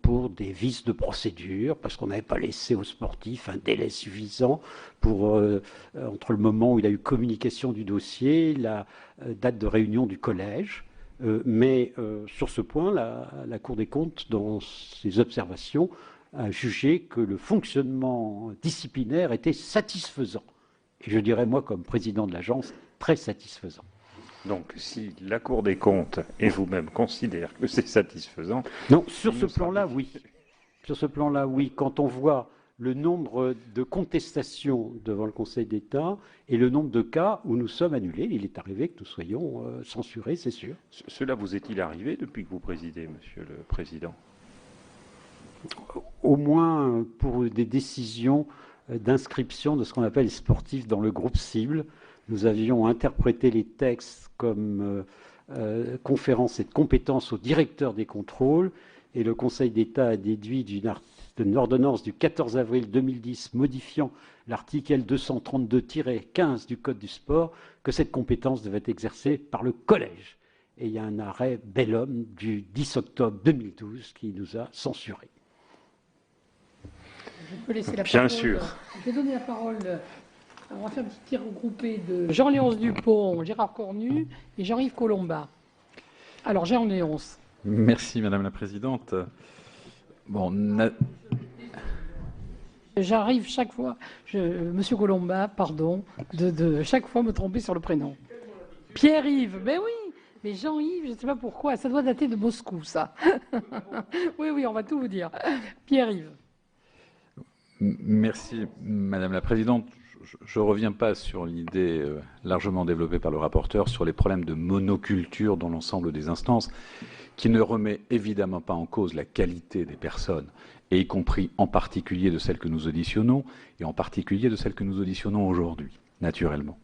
pour des vices de procédure, parce qu'on n'avait pas laissé aux sportifs un délai suffisant pour, entre le moment où il a eu communication du dossier, la date de réunion du collège. Mais sur ce point, la Cour des comptes, dans ses observations, a jugé que le fonctionnement disciplinaire était satisfaisant. Et je dirais, moi, comme président de l'agence, très satisfaisant. Donc, si la Cour des comptes et vous-même considèrent que c'est satisfaisant... Non, sur ce plan-là, oui. Sur ce plan-là, oui. Quand on voit le nombre de contestations devant le Conseil d'État et le nombre de cas où nous sommes annulés, il est arrivé que nous soyons censurés, c'est sûr. Cela vous est-il arrivé depuis que vous présidez, Monsieur le Président? Au moins pour des décisions d'inscription de ce qu'on appelle les sportifs dans le groupe cible. Nous avions interprété les textes comme conférence et de compétence au directeur des contrôles, et le Conseil d'État a déduit d'une ordonnance du 14 avril 2010 modifiant l'article L232-15 du Code du sport que cette compétence devait être exercée par le collège. Et il y a un arrêt Bellhomme du 10 octobre 2012 qui nous a censurés. Je peux laisser la Bien parole. sûr. Je vais donner la parole. On va faire un petit tir regroupé de Jean-Léonce Dupont, Gérard Cornu et Jean-Yves Collombat. Alors, Jean-Léonce. Merci, Madame la Présidente. Bon, J'arrive chaque fois, Monsieur Collombat, pardon, de chaque fois me tromper sur le prénom. Pierre-Yves, mais oui, mais Jean-Yves, je ne sais pas pourquoi, ça doit dater de Moscou, ça. Oui, on va tout vous dire. Pierre-Yves. merci, Madame la Présidente. Je ne reviens pas sur l'idée largement développée par le rapporteur sur les problèmes de monoculture dans l'ensemble des instances, qui ne remet évidemment pas en cause la qualité des personnes, et y compris en particulier de celles que nous auditionnons, et en particulier de celles que nous auditionnons aujourd'hui, naturellement,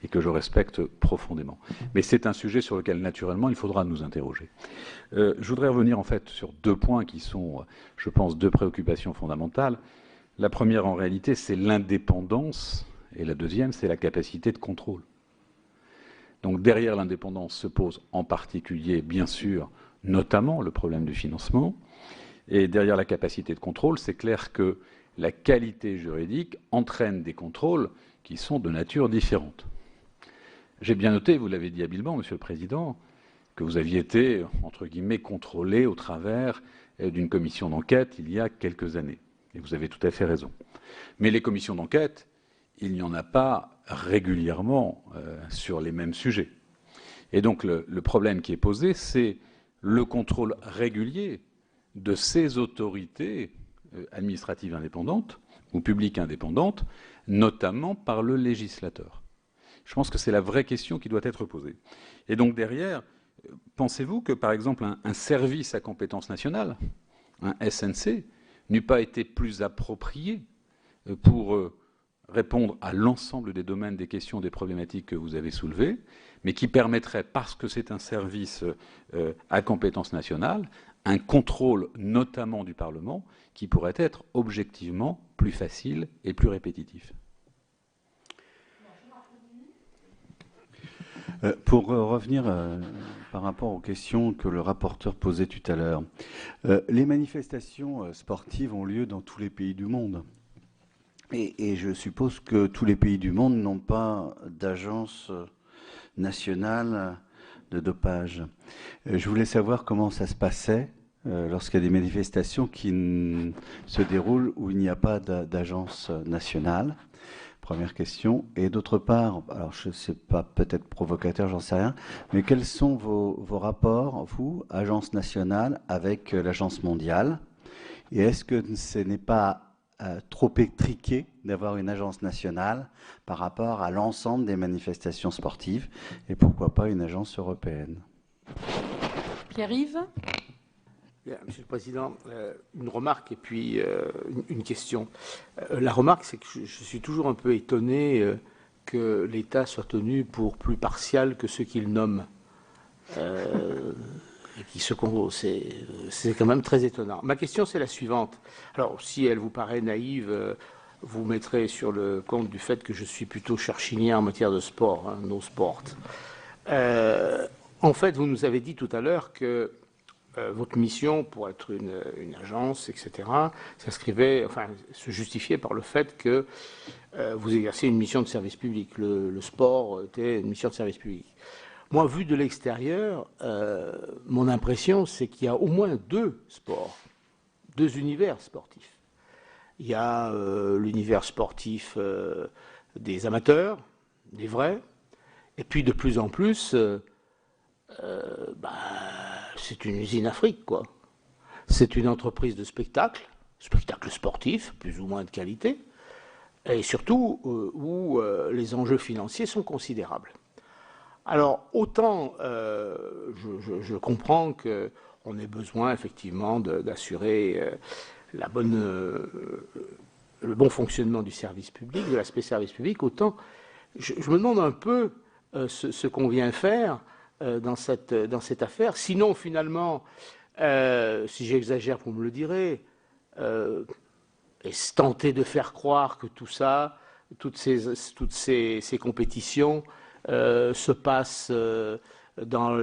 et que je respecte profondément. Mais c'est un sujet sur lequel, naturellement, il faudra nous interroger. Je voudrais revenir en fait sur deux points qui sont, je pense, deux préoccupations fondamentales. La première, en réalité, c'est l'indépendance, et la deuxième, c'est la capacité de contrôle. Donc derrière l'indépendance se pose en particulier, bien sûr, notamment le problème du financement, et derrière la capacité de contrôle, c'est clair que la qualité juridique entraîne des contrôles qui sont de nature différente. J'ai bien noté, vous l'avez dit habilement, Monsieur le Président, que vous aviez été, entre guillemets, contrôlé au travers d'une commission d'enquête il y a quelques années. Et vous avez tout à fait raison. Mais les commissions d'enquête, il n'y en a pas régulièrement sur les mêmes sujets. Et donc le problème qui est posé, c'est le contrôle régulier de ces autorités administratives indépendantes ou publiques indépendantes, notamment par le législateur. Je pense que c'est la vraie question qui doit être posée. Et donc derrière, pensez-vous que, par exemple, un service à compétence nationale, un SNC, n'eût pas été plus approprié pour répondre à l'ensemble des domaines, des questions, des problématiques que vous avez soulevées, mais qui permettrait, parce que c'est un service à compétence nationale, un contrôle notamment du Parlement qui pourrait être objectivement plus facile et plus répétitif. Pour revenir par rapport aux questions que le rapporteur posait tout à l'heure, les manifestations sportives ont lieu dans tous les pays du monde. Et je suppose que tous les pays du monde n'ont pas d'agence nationale de dopage. Je voulais savoir comment ça se passait lorsqu'il y a des manifestations qui se déroulent où il n'y a pas d'agence nationale. Première question. Et d'autre part, alors je ne sais pas, peut-être provocateur, j'en sais rien, mais quels sont vos rapports, vous, agence nationale, avec l'agence mondiale? Et est-ce que ce n'est pas trop étriqué d'avoir une agence nationale par rapport à l'ensemble des manifestations sportives, et pourquoi pas une agence européenne? Pierre-Yves. Bien, Monsieur le Président, une remarque et puis une question. La remarque, c'est que je suis toujours un peu étonné que l'État soit tenu pour plus partial que ceux qu'il nomme. C'est quand même très étonnant. Ma question, c'est la suivante. Alors, si elle vous paraît naïve, vous mettrez sur le compte du fait que je suis plutôt churchillien en matière de sport, hein, no sport. En fait, vous nous avez dit tout à l'heure que votre mission, pour être une agence, etc., s'inscrivait, enfin, se justifiait par le fait que vous exerciez une mission de service public. Le sport était une mission de service public. Moi, vu de l'extérieur, mon impression, c'est qu'il y a au moins deux sports, deux univers sportifs. Il y a l'univers sportif des amateurs, des vrais, et puis de plus en plus, c'est une usine Afrique, quoi. C'est une entreprise de spectacle sportif, plus ou moins de qualité, et surtout où les enjeux financiers sont considérables. Alors, autant je comprends qu'on ait besoin effectivement d'assurer le bon fonctionnement du service public, de l'aspect service public, autant je me demande un peu ce qu'on vient faire dans cette affaire. Sinon, finalement, si j'exagère, vous me le direz, et tenter de faire croire que tout ça, toutes ces compétitions se passent dans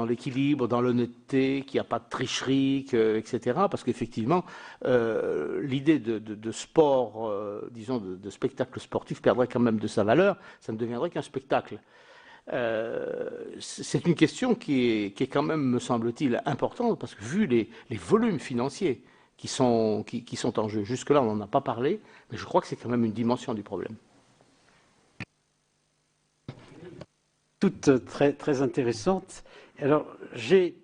l'équilibre, dans l'honnêteté, qu'il n'y a pas de tricherie, etc. Parce qu'effectivement, l'idée de sport, disons de spectacle sportif, perdrait quand même de sa valeur. Ça ne deviendrait qu'un spectacle. C'est une question qui est quand même, me semble-t-il, importante, parce que vu les volumes financiers qui sont en jeu, jusque-là on n'en a pas parlé, mais je crois que c'est quand même une dimension du problème. Toutes très, très intéressantes. Alors, j'ai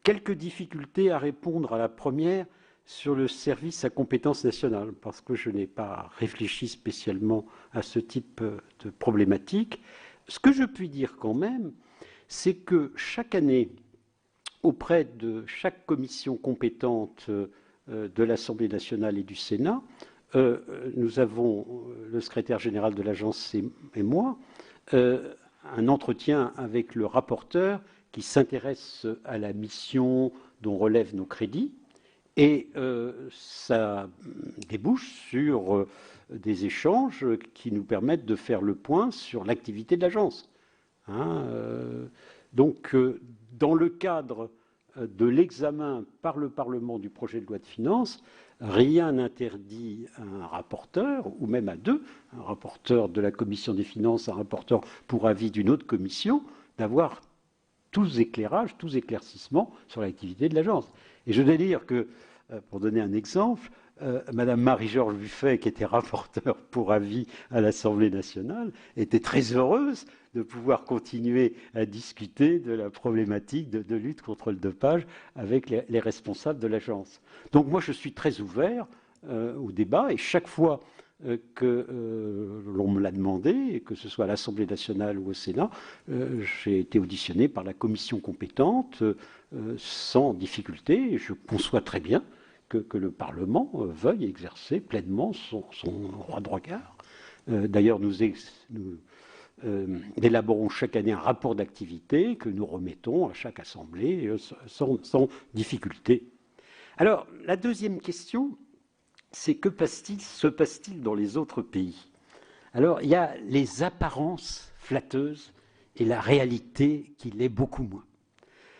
quelques difficultés à répondre à la première sur le service à compétence nationale, parce que je n'ai pas réfléchi spécialement à ce type de problématique. Ce que je puis dire quand même, c'est que chaque année, auprès de chaque commission compétente de l'Assemblée nationale et du Sénat, nous avons, le secrétaire général de l'agence et moi, un entretien avec le rapporteur qui s'intéresse à la mission dont relèvent nos crédits, et ça débouche sur des échanges qui nous permettent de faire le point sur l'activité de l'agence. Donc, dans le cadre de l'examen par le Parlement du projet de loi de finances, rien n'interdit à un rapporteur, ou même à deux, un rapporteur de la commission des finances, un rapporteur pour avis d'une autre commission, d'avoir tous éclairages, tous éclaircissements sur l'activité de l'agence. Et je dois dire que, pour donner un exemple, Madame Marie-Georges Buffet, qui était rapporteure pour avis à l'Assemblée nationale, était très heureuse de pouvoir continuer à discuter de la problématique de lutte contre le dopage avec les responsables de l'agence. Donc moi, je suis très ouvert au débat, et chaque fois que l'on me l'a demandé, que ce soit à l'Assemblée nationale ou au Sénat, j'ai été auditionné par la commission compétente sans difficulté. Je conçois très bien que le Parlement veuille exercer pleinement son droit de regard. D'ailleurs, nous élaborons chaque année un rapport d'activité que nous remettons à chaque assemblée sans difficulté. Alors, la deuxième question, c'est que se passe-t-il dans les autres pays? Alors, il y a les apparences flatteuses et la réalité qui l'est beaucoup moins.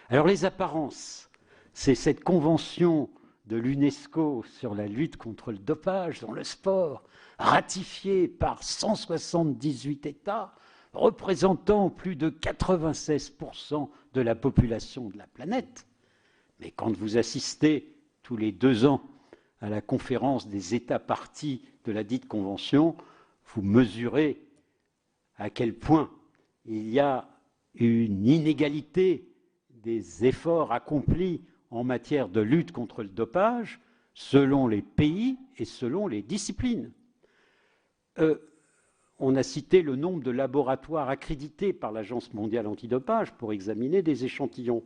Alors, les apparences, c'est cette convention de l'UNESCO sur la lutte contre le dopage dans le sport, ratifiée par 178 États, représentant plus de 96% de la population de la planète. Mais quand vous assistez tous les 2 ans à la conférence des États parties de la dite convention, vous mesurez à quel point il y a une inégalité des efforts accomplis en matière de lutte contre le dopage selon les pays et selon les disciplines. On a cité le nombre de laboratoires accrédités par l'Agence mondiale antidopage pour examiner des échantillons.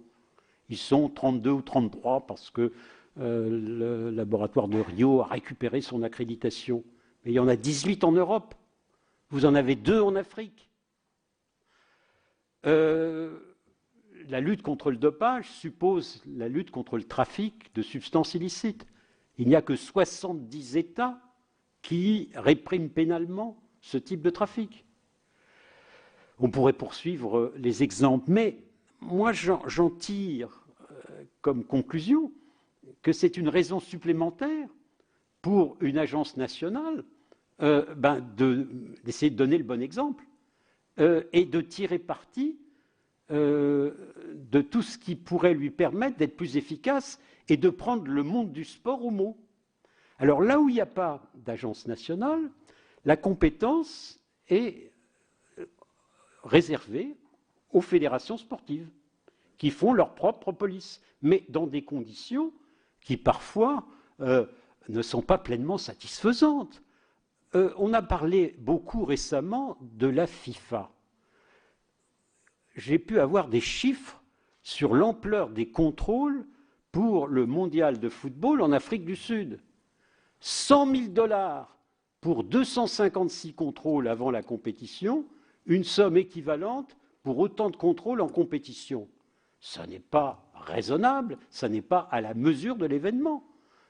Ils sont 32 ou 33 parce que le laboratoire de Rio a récupéré son accréditation. Mais il y en a 18 en Europe. Vous en avez 2 en Afrique. La lutte contre le dopage suppose la lutte contre le trafic de substances illicites. Il n'y a que 70 États qui répriment pénalement ce type de trafic. On pourrait poursuivre les exemples, mais moi j'en tire comme conclusion que c'est une raison supplémentaire pour une agence nationale d'essayer de donner le bon exemple. et de tirer parti de tout ce qui pourrait lui permettre d'être plus efficace et de prendre le monde du sport au mot. Alors là où il n'y a pas d'agence nationale, la compétence est réservée aux fédérations sportives qui font leur propre police, mais dans des conditions qui parfois ne sont pas pleinement satisfaisantes. On a parlé beaucoup récemment de la FIFA. J'ai pu avoir des chiffres sur l'ampleur des contrôles pour le mondial de football en Afrique du Sud. 100 000 $ pour 256 contrôles avant la compétition, une somme équivalente pour autant de contrôles en compétition. Ça n'est pas raisonnable, ça n'est pas à la mesure de l'événement.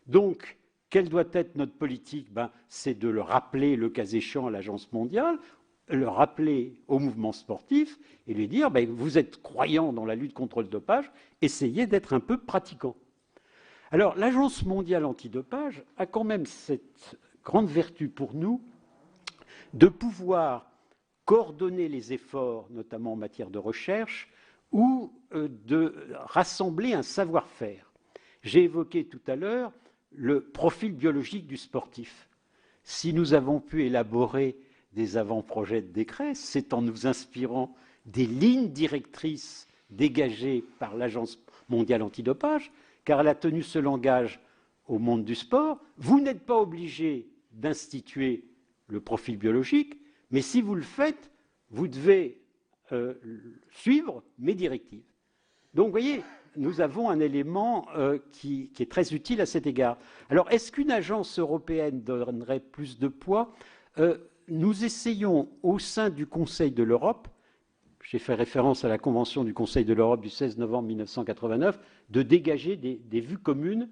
Donc, quelle doit être notre politique? C'est de le rappeler, le cas échéant, à l'Agence mondiale, le rappeler au mouvement sportif et lui dire vous êtes croyant dans la lutte contre le dopage, essayez d'être un peu pratiquant. Alors, l'Agence mondiale antidopage a quand même cette grande vertu pour nous de pouvoir coordonner les efforts, notamment en matière de recherche, ou de rassembler un savoir-faire. J'ai évoqué tout à l'heure le profil biologique du sportif. Si nous avons pu élaborer des avant-projets de décret, c'est en nous inspirant des lignes directrices dégagées par l'Agence mondiale antidopage, car elle a tenu ce langage au monde du sport. Vous n'êtes pas obligé d'instituer le profil biologique, mais si vous le faites, vous devez suivre mes directives. Donc, vous voyez, nous avons un élément qui est très utile à cet égard. Alors, est-ce qu'une agence européenne donnerait plus de poids? Nous essayons, au sein du Conseil de l'Europe, j'ai fait référence à la Convention du Conseil de l'Europe du 16 novembre 1989, de dégager des vues communes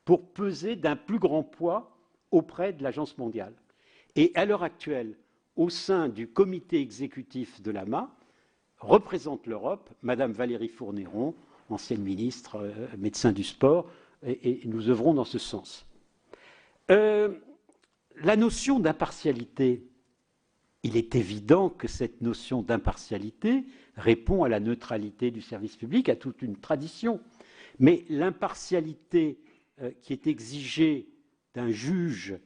pour peser d'un plus grand poids auprès de l'Agence mondiale. Et à l'heure actuelle, au sein du comité exécutif de l'AMA, représente l'Europe Madame Valérie Fournéron, ancienne ministre, médecin du sport, et nous œuvrons dans ce sens. La notion d'impartialité, il est évident que cette notion d'impartialité répond à la neutralité du service public, à toute une tradition. Mais l'impartialité qui est exigée d'un juge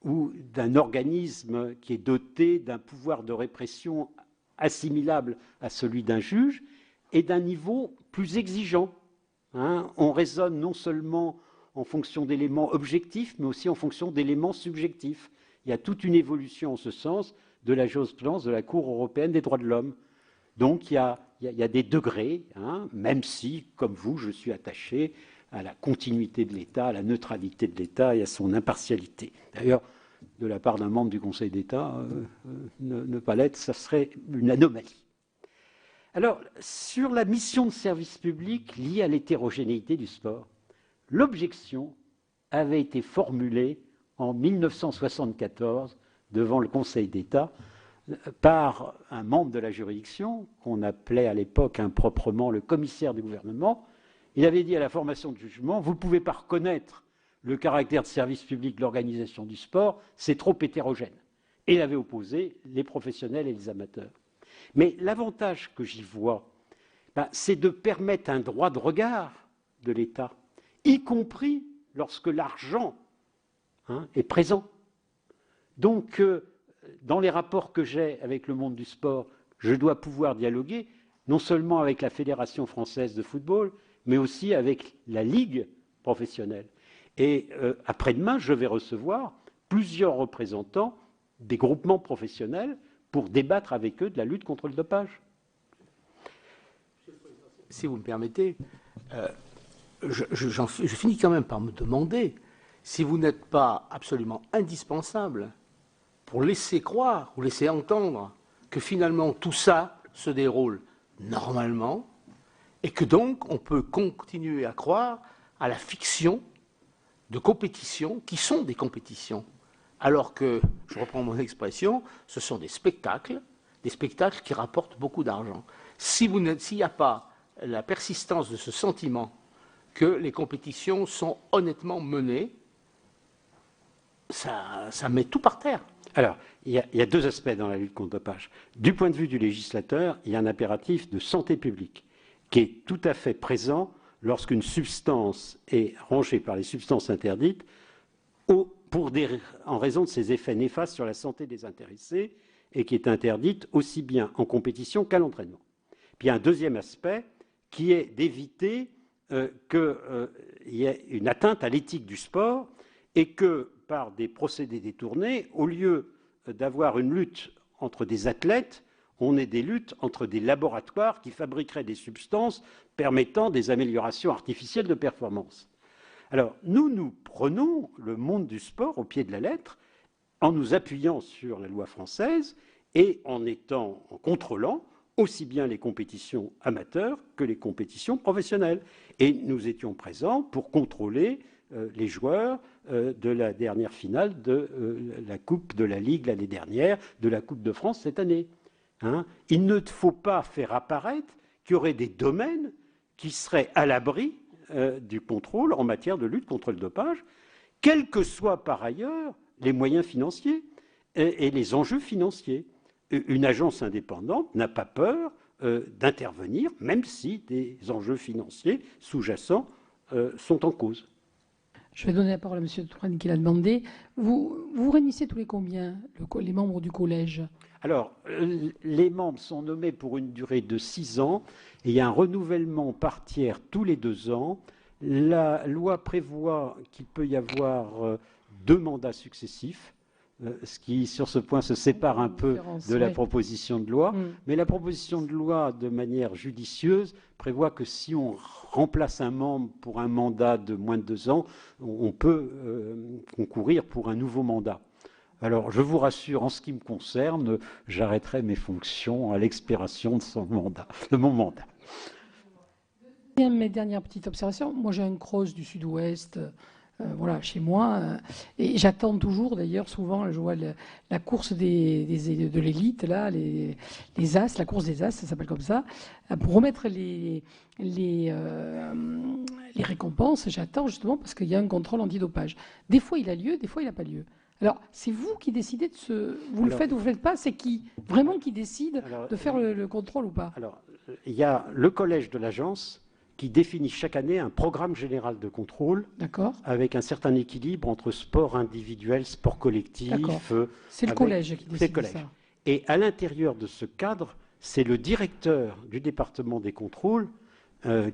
ou d'un organisme qui est doté d'un pouvoir de répression assimilable à celui d'un juge est d'un niveau plus exigeant. On raisonne non seulement en fonction d'éléments objectifs, mais aussi en fonction d'éléments subjectifs. Il y a toute une évolution en ce sens de la jurisprudence de la Cour européenne des droits de l'homme. Donc il y a des degrés, même si, comme vous, je suis attaché à la continuité de l'État, à la neutralité de l'État et à son impartialité. D'ailleurs, de la part d'un membre du Conseil d'État, ne pas l'être, ça serait une anomalie. Alors, sur la mission de service public liée à l'hétérogénéité du sport, l'objection avait été formulée en 1974 devant le Conseil d'État par un membre de la juridiction, qu'on appelait à l'époque improprement le commissaire du gouvernement. Il avait dit à la formation de jugement, vous ne pouvez pas reconnaître le caractère de service public de l'organisation du sport, c'est trop hétérogène. Et il avait opposé les professionnels et les amateurs. Mais l'avantage que j'y vois, c'est de permettre un droit de regard de l'État, y compris lorsque l'argent est présent. Donc, dans les rapports que j'ai avec le monde du sport, je dois pouvoir dialoguer non seulement avec la Fédération française de football, mais aussi avec la Ligue professionnelle. Et après-demain, je vais recevoir plusieurs représentants des groupements professionnels pour débattre avec eux de la lutte contre le dopage. Si vous me permettez, je finis quand même par me demander si vous n'êtes pas absolument indispensable pour laisser croire ou laisser entendre que finalement tout ça se déroule normalement et que donc on peut continuer à croire à la fiction de compétitions qui sont des compétitions. Alors que, je reprends mon expression, ce sont des spectacles qui rapportent beaucoup d'argent. S'il n'y a pas la persistance de ce sentiment que les compétitions sont honnêtement menées, ça met tout par terre. Alors, il y a deux aspects dans la lutte contre le dopage. Du point de vue du législateur, il y a un impératif de santé publique qui est tout à fait présent lorsqu'une substance est rangée par les substances interdites en raison de ses effets néfastes sur la santé des intéressés et qui est interdite aussi bien en compétition qu'à l'entraînement. Puis il y a un deuxième aspect qui est d'éviter qu'il y ait une atteinte à l'éthique du sport et que, par des procédés détournés, au lieu d'avoir une lutte entre des athlètes, on ait des luttes entre des laboratoires qui fabriqueraient des substances permettant des améliorations artificielles de performance. Alors, nous prenons le monde du sport au pied de la lettre en nous appuyant sur la loi française et en contrôlant aussi bien les compétitions amateurs que les compétitions professionnelles. Et nous étions présents pour contrôler les joueurs de la dernière finale de la Coupe de la Ligue l'année dernière, de la Coupe de France cette année. Il ne faut pas faire apparaître qu'il y aurait des domaines qui seraient à l'abri du contrôle en matière de lutte contre le dopage, quels que soient par ailleurs les moyens financiers et les enjeux financiers. Une agence indépendante n'a pas peur d'intervenir, même si des enjeux financiers sous-jacents sont en cause. Je vais donner la parole à M. Touraine qui l'a demandé. Vous réunissez tous les combien, les membres du collège? Alors, les membres sont nommés pour une durée de 6 ans et il y a un renouvellement par tiers tous les 2 ans. La loi prévoit qu'il peut y avoir 2 mandats successifs, ce qui, sur ce point, se sépare un peu de la proposition de loi. Mais la proposition de loi, de manière judicieuse, prévoit que si on remplace un membre pour un mandat de moins de 2 ans, on peut concourir pour un nouveau mandat. Alors, je vous rassure, en ce qui me concerne, j'arrêterai mes fonctions à l'expiration de mon mandat. Mes dernières petites observations. Moi, j'ai un cross du Sud-Ouest, voilà, chez moi, et j'attends toujours, d'ailleurs, souvent, je vois la course de l'élite, là, les As, la course des As, ça s'appelle comme ça, pour remettre les récompenses. J'attends justement parce qu'il y a un contrôle antidopage. Des fois, il a lieu, des fois, il n'a pas lieu. Alors, c'est vous qui décidez de ce... Vous le faites ou vous ne le faites pas? C'est qui vraiment qui décide de faire le contrôle ou pas? Alors, il y a le collège de l'agence qui définit chaque année un programme général de contrôle avec un certain équilibre entre sport individuel, sport collectif. C'est le collège qui décide ça. Et à l'intérieur de ce cadre, c'est le directeur du département des contrôles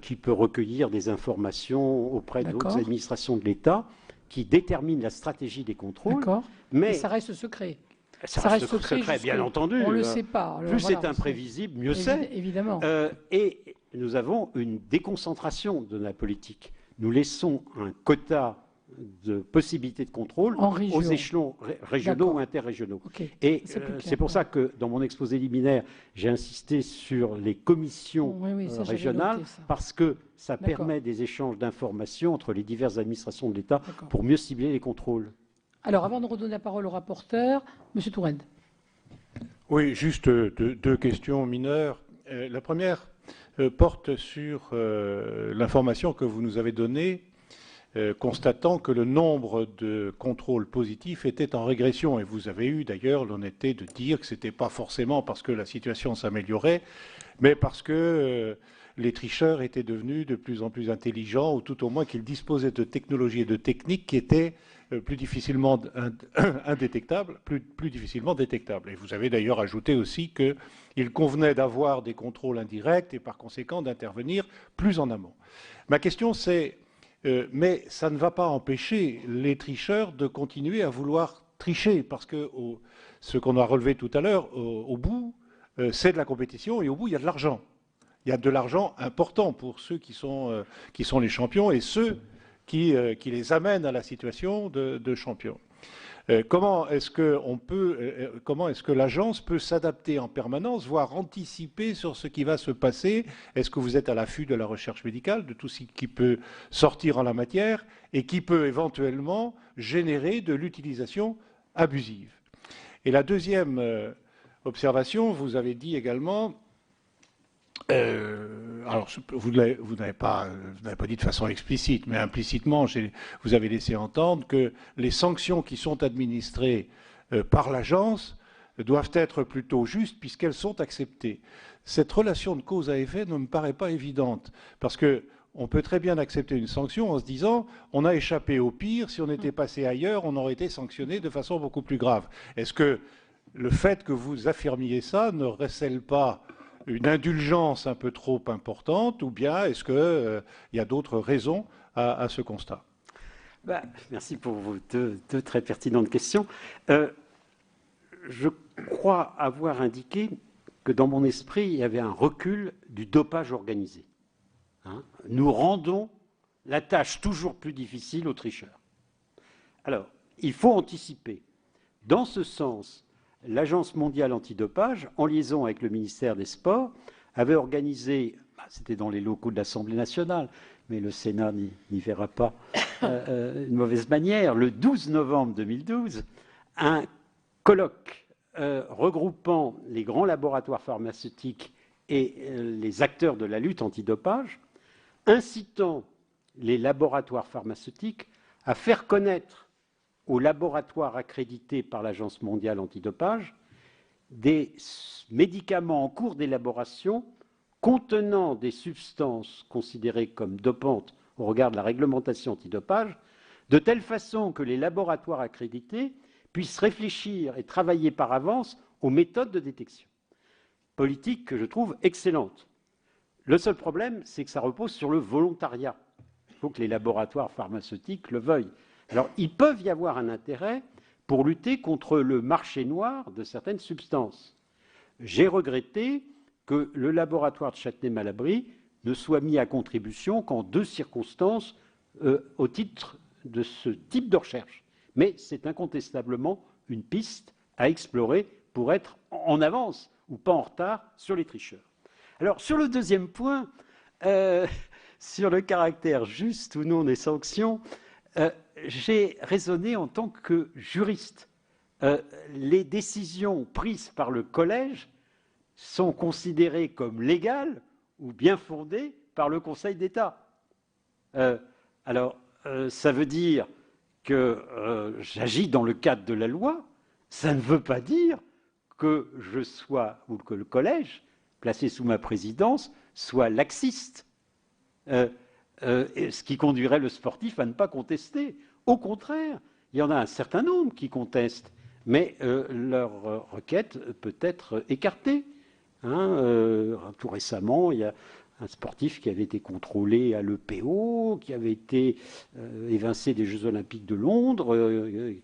qui peut recueillir des informations auprès d'autres administrations de l'État, qui détermine la stratégie des contrôles. Mais ça reste secret. Ça reste secret, bien entendu. On ne le sait pas. Alors, plus c'est imprévisible, mieux c'est. Évidemment. Et nous avons une déconcentration de la politique. Nous laissons un quota de possibilités de contrôle aux échelons régionaux ou interrégionaux. Et c'est pour ça que dans mon exposé liminaire, j'ai insisté sur les commissions régionales, parce que ça permet des échanges d'informations entre les diverses administrations de l'État pour mieux cibler les contrôles. Alors, avant de redonner la parole au rapporteur, M. Touraine. Oui, juste deux questions mineures. La première porte sur l'information que vous nous avez donnée, constatant que le nombre de contrôles positifs était en régression. Et vous avez eu d'ailleurs l'honnêteté de dire que ce n'était pas forcément parce que la situation s'améliorait, mais parce que les tricheurs étaient devenus de plus en plus intelligents, ou tout au moins qu'ils disposaient de technologies et de techniques qui étaient plus difficilement indétectables, plus difficilement détectables. Et vous avez d'ailleurs ajouté aussi qu'il convenait d'avoir des contrôles indirects et par conséquent d'intervenir plus en amont. Ma question c'est, mais ça ne va pas empêcher les tricheurs de continuer à vouloir tricher, parce que ce qu'on a relevé tout à l'heure, au bout, c'est de la compétition et au bout, il y a de l'argent. Il y a de l'argent important pour ceux qui sont les champions et ceux qui les amènent à la situation de champion. Comment est-ce que l'agence peut s'adapter en permanence, voire anticiper sur ce qui va se passer? Est-ce que vous êtes à l'affût de la recherche médicale, de tout ce qui peut sortir en la matière et qui peut éventuellement générer de l'utilisation abusive? Et la deuxième observation, vous avez dit également alors, vous n'avez pas dit de façon explicite, mais implicitement, vous avez laissé entendre que les sanctions qui sont administrées par l'agence doivent être plutôt justes puisqu'elles sont acceptées. Cette relation de cause à effet ne me paraît pas évidente, parce que on peut très bien accepter une sanction en se disant on a échappé au pire, si on était passé ailleurs, on aurait été sanctionné de façon beaucoup plus grave. Est-ce que le fait que vous affirmiez ça ne recèle pas une indulgence un peu trop importante, ou bien est-ce qu'il y a d'autres raisons à ce constat? Merci pour vos deux très pertinentes questions. Je crois avoir indiqué que dans mon esprit, il y avait un recul du dopage organisé. Nous rendons la tâche toujours plus difficile aux tricheurs. Alors, il faut anticiper. Dans ce sens, l'Agence mondiale antidopage, en liaison avec le ministère des Sports, avait organisé, c'était dans les locaux de l'Assemblée nationale, mais le Sénat n'y verra pas une mauvaise manière, le 12 novembre 2012, un colloque regroupant les grands laboratoires pharmaceutiques et les acteurs de la lutte antidopage, incitant les laboratoires pharmaceutiques à faire connaître aux laboratoires accrédités par l'Agence mondiale antidopage des médicaments en cours d'élaboration contenant des substances considérées comme dopantes au regard de la réglementation antidopage, de telle façon que les laboratoires accrédités puissent réfléchir et travailler par avance aux méthodes de détection. Politique que je trouve excellente. Le seul problème, c'est que ça repose sur le volontariat. Il faut que les laboratoires pharmaceutiques le veuillent. Alors, ils peuvent y avoir un intérêt pour lutter contre le marché noir de certaines substances. J'ai regretté que le laboratoire de Châtenay-Malabry ne soit mis à contribution qu'en 2 circonstances au titre de ce type de recherche. Mais c'est incontestablement une piste à explorer pour être en avance ou pas en retard sur les tricheurs. Alors, sur le deuxième point, sur le caractère juste ou non des sanctions, j'ai raisonné en tant que juriste. Les décisions prises par le collège sont considérées comme légales ou bien fondées par le Conseil d'État. Ça veut dire que j'agis dans le cadre de la loi. Ça ne veut pas dire que je sois, ou que le collège, placé sous ma présidence, soit laxiste. Ce qui conduirait le sportif à ne pas contester. Au contraire, il y en a un certain nombre qui contestent, mais leur requête peut être écartée. Tout récemment, il y a un sportif qui avait été contrôlé à l'EPO, qui avait été évincé des Jeux Olympiques de Londres,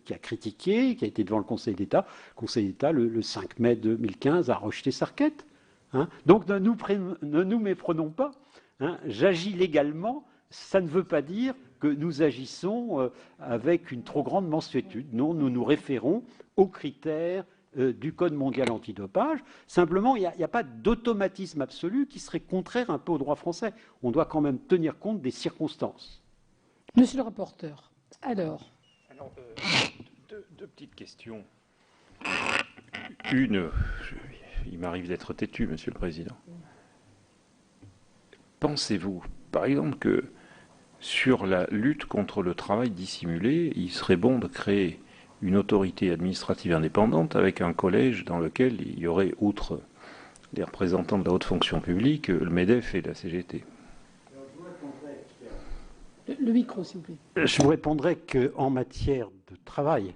qui a critiqué, qui a été devant le Conseil d'État. Le Conseil d'État, le 5 mai 2015, a rejeté sa requête. Donc ne nous méprenons pas. J'agis légalement, ça ne veut pas dire que nous agissons avec une trop grande mansuétude. Non, nous nous référons aux critères du Code mondial antidopage. Simplement, il n'y a pas d'automatisme absolu qui serait contraire un peu au droit français. On doit quand même tenir compte des circonstances. Monsieur le rapporteur, alors deux petites questions. Une, il m'arrive d'être têtu, Monsieur le Président. Pensez-vous, par exemple, que sur la lutte contre le travail dissimulé, il serait bon de créer une autorité administrative indépendante avec un collège dans lequel il y aurait, outre les représentants de la haute fonction publique, le MEDEF et la CGT? Le micro, s'il vous plaît. Je vous répondrai qu'en matière de travail,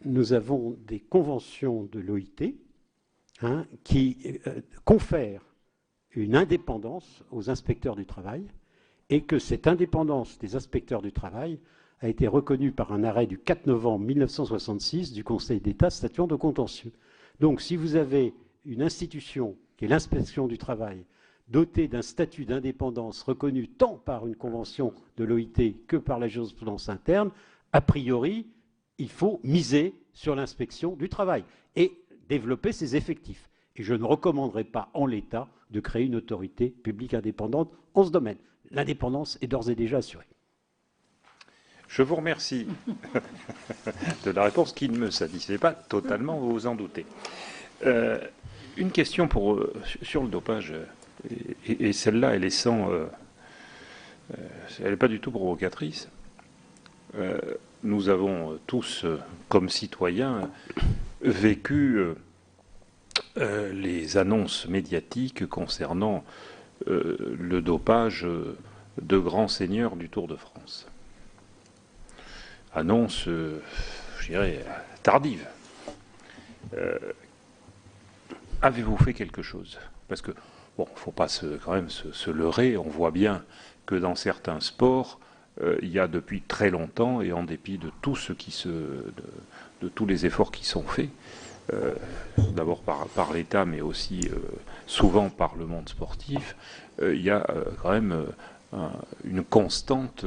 nous avons des conventions de l'OIT qui confèrent une indépendance aux inspecteurs du travail et que cette indépendance des inspecteurs du travail a été reconnue par un arrêt du 4 novembre 1966 du Conseil d'État statuant de contentieux. Donc si vous avez une institution qui est l'inspection du travail dotée d'un statut d'indépendance reconnu tant par une convention de l'OIT que par la jurisprudence interne, a priori, il faut miser sur l'inspection du travail et développer ses effectifs. Et je ne recommanderais pas en l'état de créer une autorité publique indépendante en ce domaine. L'indépendance est d'ores et déjà assurée. Je vous remercie de la réponse qui ne me satisfait pas totalement, vous vous en doutez. Une question sur le dopage et celle-là, elle est elle n'est pas du tout provocatrice. Nous avons tous, comme citoyens, vécu les annonces médiatiques concernant le dopage de grands seigneurs du Tour de France. Annonce, je dirais, tardive. Avez-vous fait quelque chose? Parce que, bon, il ne faut pas quand même se leurrer, on voit bien que dans certains sports, il y a depuis très longtemps, et en dépit de tout de tous les efforts qui sont faits, d'abord par l'État, mais aussi souvent par le monde sportif, il y a quand même une constante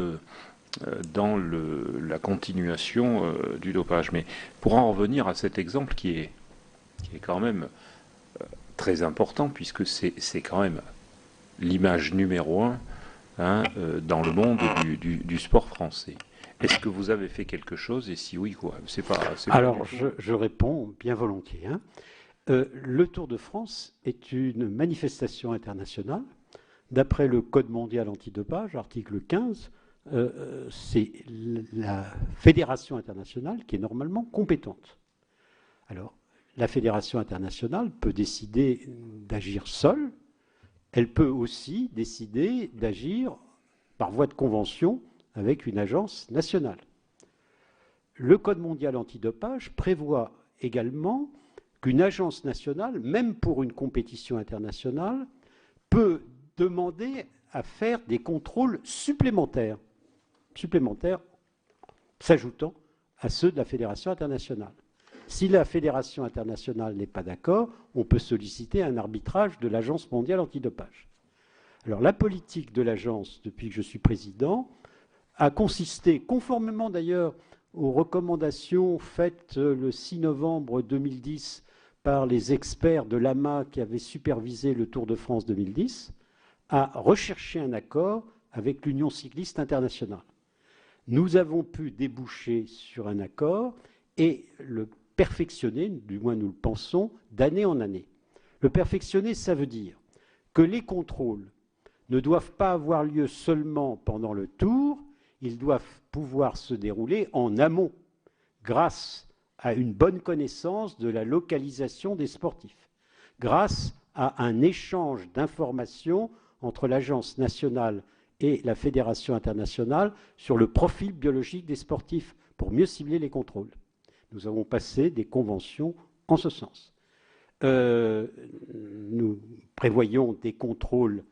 dans la continuation du dopage. Mais pour en revenir à cet exemple qui est quand même très important, puisque c'est quand même l'image numéro 1 dans le monde du sport français. Est-ce que vous avez fait quelque chose, et si oui, quoi? Alors, je réponds bien volontiers. Le Tour de France est une manifestation internationale. D'après le Code mondial antidopage, article 15, c'est la fédération internationale qui est normalement compétente. Alors, la fédération internationale peut décider d'agir seule. Elle peut aussi décider d'agir par voie de convention avec une agence nationale. Le Code mondial antidopage prévoit également qu'une agence nationale, même pour une compétition internationale, peut demander à faire des contrôles supplémentaires s'ajoutant à ceux de la fédération internationale. Si la fédération internationale n'est pas d'accord, on peut solliciter un arbitrage de l'Agence mondiale antidopage. Alors la politique de l'agence, depuis que je suis président, a consisté, conformément d'ailleurs aux recommandations faites le 6 novembre 2010 par les experts de l'AMA qui avaient supervisé le Tour de France 2010, à rechercher un accord avec l'Union cycliste internationale. Nous avons pu déboucher sur un accord et le perfectionner, du moins nous le pensons, d'année en année. Le perfectionner, ça veut dire que les contrôles ne doivent pas avoir lieu seulement pendant le Tour, ils doivent pouvoir se dérouler en amont, grâce à une bonne connaissance de la localisation des sportifs, grâce à un échange d'informations entre l'Agence nationale et la Fédération internationale sur le profil biologique des sportifs pour mieux cibler les contrôles. Nous avons passé des conventions en ce sens. Nous prévoyons des contrôles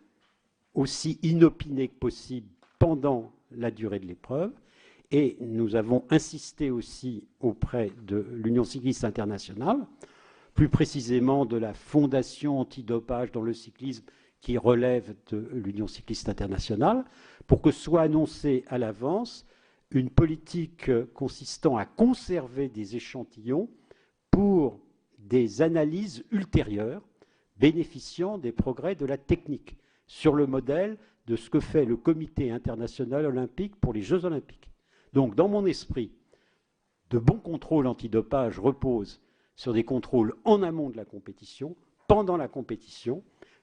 aussi inopinés que possible pendant la durée de l'épreuve et nous avons insisté aussi auprès de l'Union cycliste internationale, plus précisément de la Fondation antidopage dans le cyclisme qui relève de l'Union cycliste internationale, pour que soit annoncée à l'avance une politique consistant à conserver des échantillons pour des analyses ultérieures bénéficiant des progrès de la technique, sur le modèle de ce que fait le Comité international olympique pour les Jeux olympiques. Donc, dans mon esprit, de bons contrôles antidopage reposent sur des contrôles en amont de la compétition, pendant la compétition,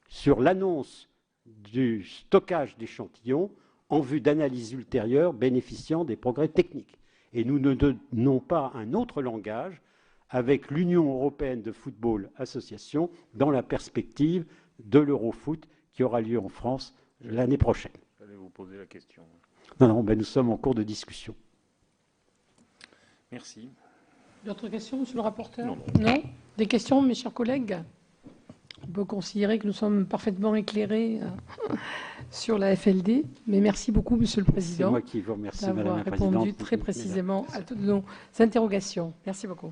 sur l'annonce du stockage d'échantillons en vue d'analyses ultérieures bénéficiant des progrès techniques. Et nous ne donnons pas un autre langage avec l'Union européenne de football association dans la perspective de l'Eurofoot qui aura lieu en France l'année prochaine. Allez vous poser la question. Non, nous sommes en cours de discussion. Merci. D'autres questions, monsieur le rapporteur? Non. Non. Des questions, mes chers collègues? On peut considérer que nous sommes parfaitement éclairés sur la FLD, mais merci beaucoup, monsieur le président. C'est moi qui vous remercie, madame la présidente. D'avoir répondu très précisément à toutes nos interrogations. Merci beaucoup.